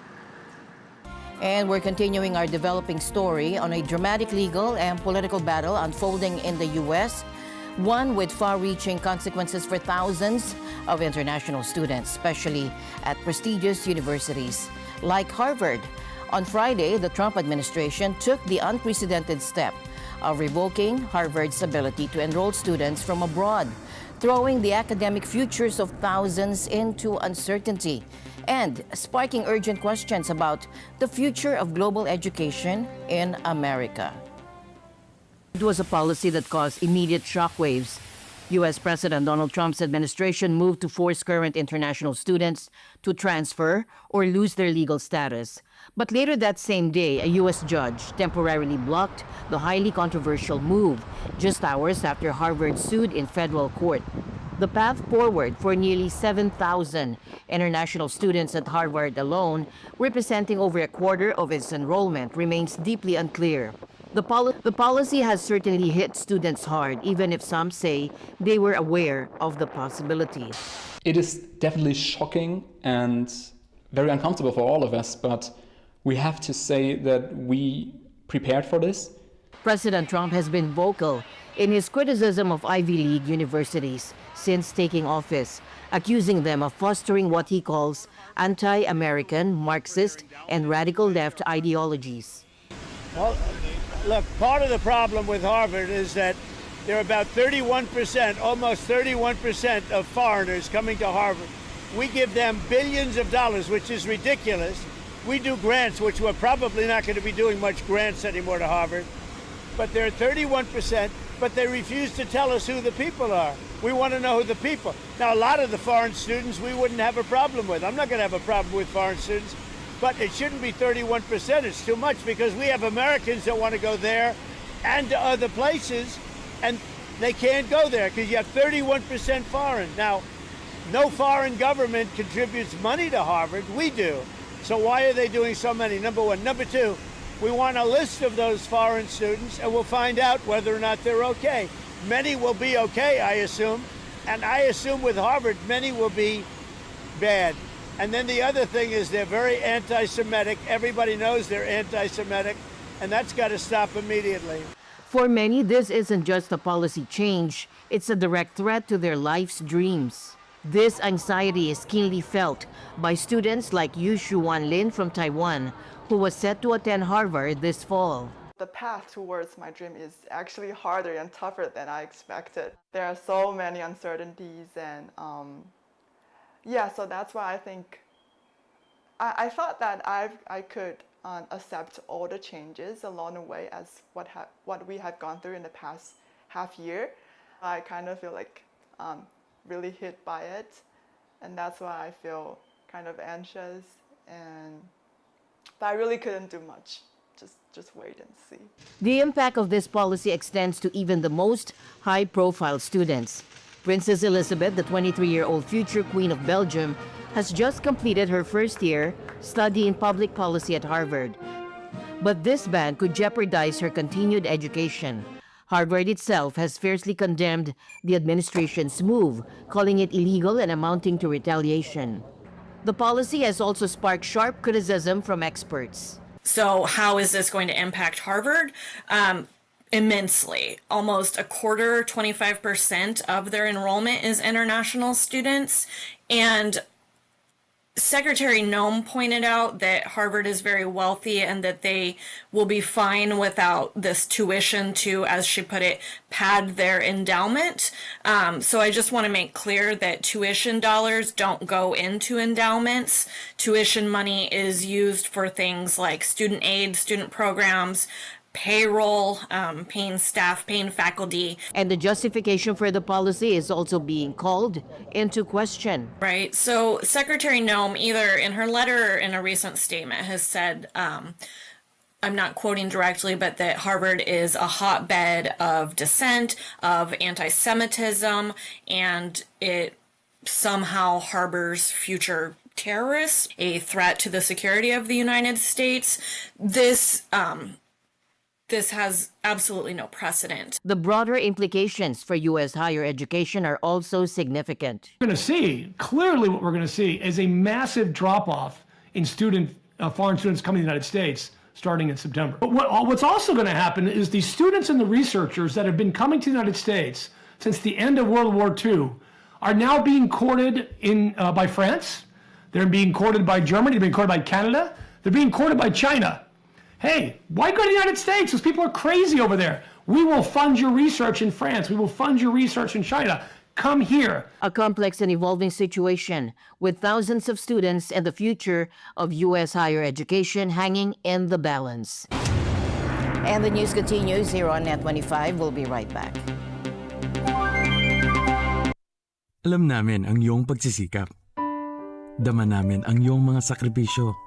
And we're continuing our developing story on a dramatic legal and political battle unfolding in the U.S., one with far-reaching consequences for thousands of international students, especially at prestigious universities like Harvard. On Friday, the Trump administration took the unprecedented step of revoking Harvard's ability to enroll students from abroad, throwing the academic futures of thousands into uncertainty and sparking urgent questions about the future of global education in America. It was a policy that caused immediate shockwaves. U.S. President Donald Trump's administration moved to force current international students to transfer or lose their legal status. But later that same day, a U.S. judge temporarily blocked the highly controversial move, just hours after Harvard sued in federal court. The path forward for nearly 7,000 international students at Harvard alone, representing over a quarter of its enrollment, remains deeply unclear. The policy has certainly hit students hard, even if some say they were aware of the possibility. It is definitely shocking and very uncomfortable for all of us, but we have to say that we prepared for this. President Trump has been vocal in his criticism of Ivy League universities since taking office, accusing them of fostering what he calls anti-American, Marxist, and radical left ideologies. Well, look, part of the problem with Harvard is that there are about 31%, almost 31% of foreigners coming to Harvard. We give them billions of dollars, which is ridiculous. We do grants, which we're probably not going to be doing much grants anymore to Harvard. But there are 31%, but they refuse to tell us who the people are. We want to know who the people. Now, a lot of the foreign students we wouldn't have a problem with. I'm not going to have a problem with foreign students, but it shouldn't be 31%. It's too much because we have Americans that want to go there and to other places, and they can't go there because you have 31% foreign. Now, no foreign government contributes money to Harvard. We do. So why are they doing so many? Number one. Number two, we want a list of those foreign students, and we'll find out whether or not they're okay. Many will be okay, I assume. And I assume with Harvard, many will be bad. And then the other thing is they're very anti-Semitic. Everybody knows they're anti-Semitic, and that's got to stop immediately. For many, this isn't just a policy change. It's a direct threat to their life's dreams. This anxiety is keenly felt by students like Yu Shuan Lin from Taiwan, who was set to attend Harvard this fall. The path towards my dream is actually harder and tougher than I expected. There are so many uncertainties, and so that's why I think I thought that I could accept all the changes along the way as what we have gone through in the past half year. I kind of feel like really hit by it, and that's why I feel kind of anxious, but I really couldn't do much. Just wait and see. The impact of this policy extends to even the most high-profile students. Princess Elizabeth, the 23-year-old future Queen of Belgium, has just completed her first year studying public policy at Harvard. But this ban could jeopardize her continued education. Harvard itself has fiercely condemned the administration's move, calling it illegal and amounting to retaliation. The policy has also sparked sharp criticism from experts. So how is this going to impact Harvard? Immensely. Almost a quarter, 25% of their enrollment is international students. And Secretary Noem pointed out that Harvard is very wealthy and that they will be fine without this tuition to, as she put it, pad their endowment. So I just want to make clear that tuition dollars don't go into endowments. Tuition money is used for things like student aid, student programs, payroll, paying staff, paying faculty. And the justification for the policy is also being called into question. Right. So Secretary Noem, either in her letter or in a recent statement, has said, I'm not quoting directly, but that Harvard is a hotbed of dissent, of anti-Semitism, and it somehow harbors future terrorists, a threat to the security of the United States. This has absolutely no precedent. The broader implications for U.S. higher education are also significant. Clearly what we're going to see is a massive drop-off in foreign students coming to the United States starting in September. But what's also going to happen is the students and the researchers that have been coming to the United States since the end of World War II are now being courted by France. They're being courted by Germany. They're being courted by Canada. They're being courted by China. Hey, why go to the United States? Those people are crazy over there. We will fund your research in France. We will fund your research in China. Come here. A complex and evolving situation with thousands of students and the future of U.S. higher education hanging in the balance. And the news continues here on NET25. We'll be right back. Alam namin ang iyong pagsisikap. Dama namin ang iyong mga sakripisyo.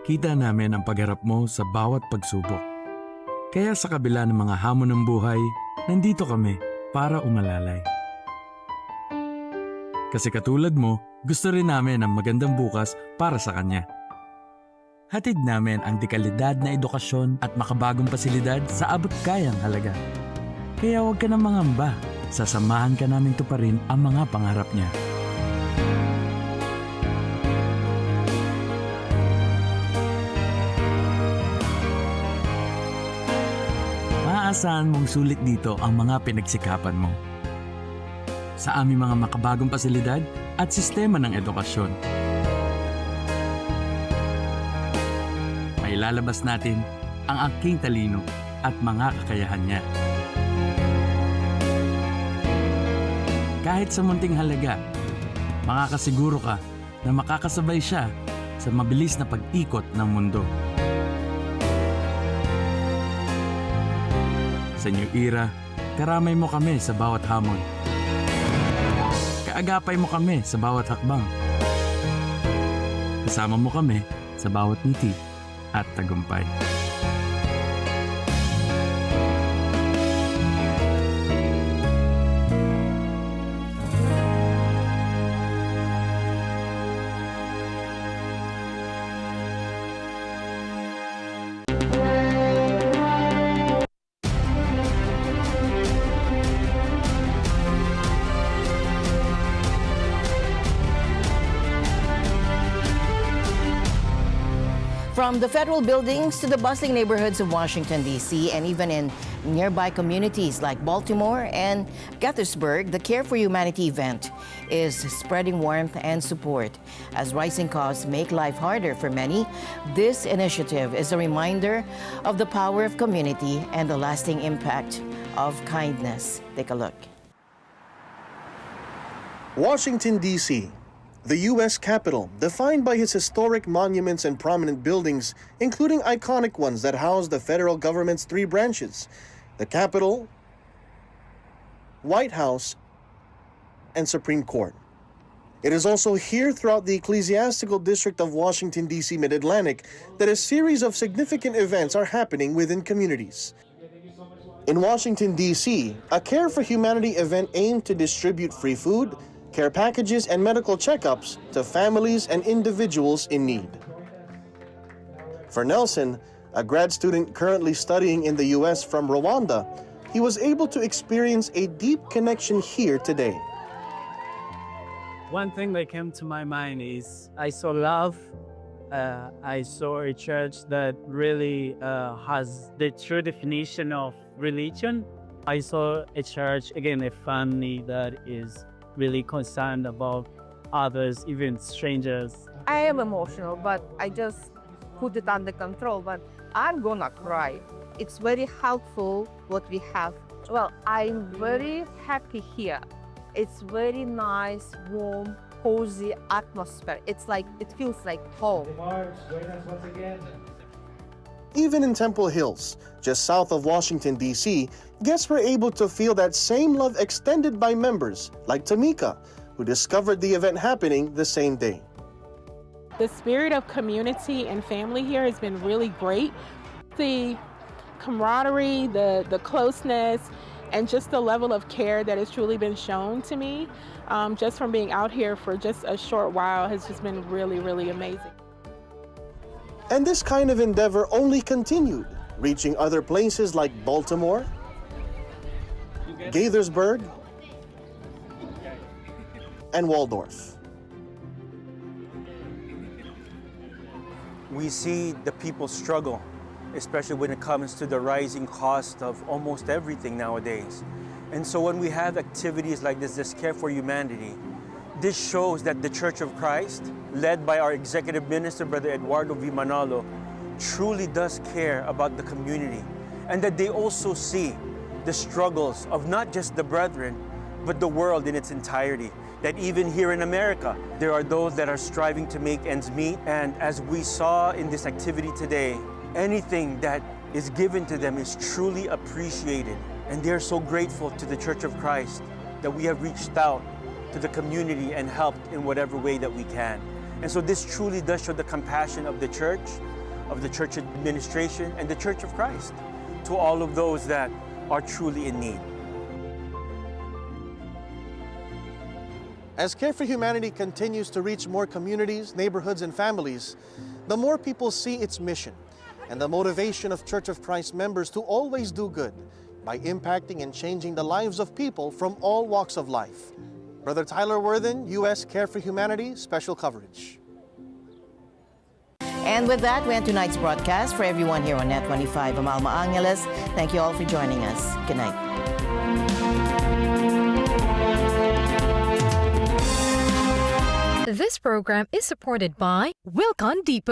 Kita namin ang pagharap mo sa bawat pagsubok. Kaya sa kabila ng mga hamon ng buhay, nandito kami para umalalay. Kasi katulad mo, gusto rin namin ang magandang bukas para sa kanya. Hatid namin ang dekalidad na edukasyon at makabagong pasilidad sa abot kayang halaga. Kaya huwag ka nang mangamba, sasamahan ka namin tuparin ang mga pangarap niya. Inaasahan mong sulit dito ang mga pinagsikapan mo. Sa aming mga makabagong pasilidad at sistema ng edukasyon. Mailalabas natin ang aking talino at mga kakayahan niya. Kahit sa munting halaga, makakasiguro ka na makakasabay siya sa mabilis na pag-ikot ng mundo. Sa New Era, karamay mo kami sa bawat hamon. Kaagapay mo kami sa bawat hakbang. Kasama mo kami sa bawat ngiti at tagumpay. From the federal buildings to the bustling neighborhoods of Washington, D.C., and even in nearby communities like Baltimore and Gettysburg, the Care for Humanity event is spreading warmth and support. As rising costs make life harder for many, this initiative is a reminder of the power of community and the lasting impact of kindness. Take a look. Washington, D.C., the U.S. capital, defined by its historic monuments and prominent buildings, including iconic ones that house the federal government's three branches: the Capitol, White House, and Supreme Court. It is also here throughout the ecclesiastical district of Washington, D.C. Mid-Atlantic that a series of significant events are happening within communities. In Washington, D.C., a Care for Humanity event aimed to distribute free food, care packages, and medical checkups to families and individuals in need. For Nelson, a grad student currently studying in the U.S. from Rwanda, he was able to experience a deep connection here today. One thing that came to my mind is I saw love. I saw a church that really has the true definition of religion. I saw a church, again, a family that is really concerned about others, even strangers. I am emotional, but I just put it under control, but I'm gonna cry. It's very helpful what we have. Well, I'm very happy here. It's very nice, warm, cozy atmosphere. It's like, it feels like home. Even in Temple Hills, just south of Washington, D.C., guests were able to feel that same love extended by members like Tamika, who discovered the event happening the same day. The spirit of community and family here has been really great. The camaraderie, the closeness, and just the level of care that has truly been shown to me just from being out here for just a short while has just been really, really amazing. And this kind of endeavor only continued, reaching other places like Baltimore, Gaithersburg, and Waldorf. We see the people struggle, especially when it comes to the rising cost of almost everything nowadays. And so when we have activities like this Care for Humanity, this shows that the Church of Christ, led by our Executive Minister, Brother Eduardo V. Manalo, truly does care about the community, and that they also see the struggles of not just the brethren, but the world in its entirety. That even here in America, there are those that are striving to make ends meet. And as we saw in this activity today, anything that is given to them is truly appreciated. And they're so grateful to the Church of Christ that we have reached out to the community and helped in whatever way that we can. And so this truly does show the compassion of the church administration, and the Church of Christ to all of those that are truly in need. As Care for Humanity continues to reach more communities, neighborhoods, and families, the more people see its mission and the motivation of Church of Christ members to always do good by impacting and changing the lives of people from all walks of life. Brother Tyler Worthen, U.S. Care for Humanity, special coverage. And with that, we end tonight's broadcast. For everyone here on NET25, I'm Alma Angeles. Thank you all for joining us. Good night. This program is supported by Wilcon Depot.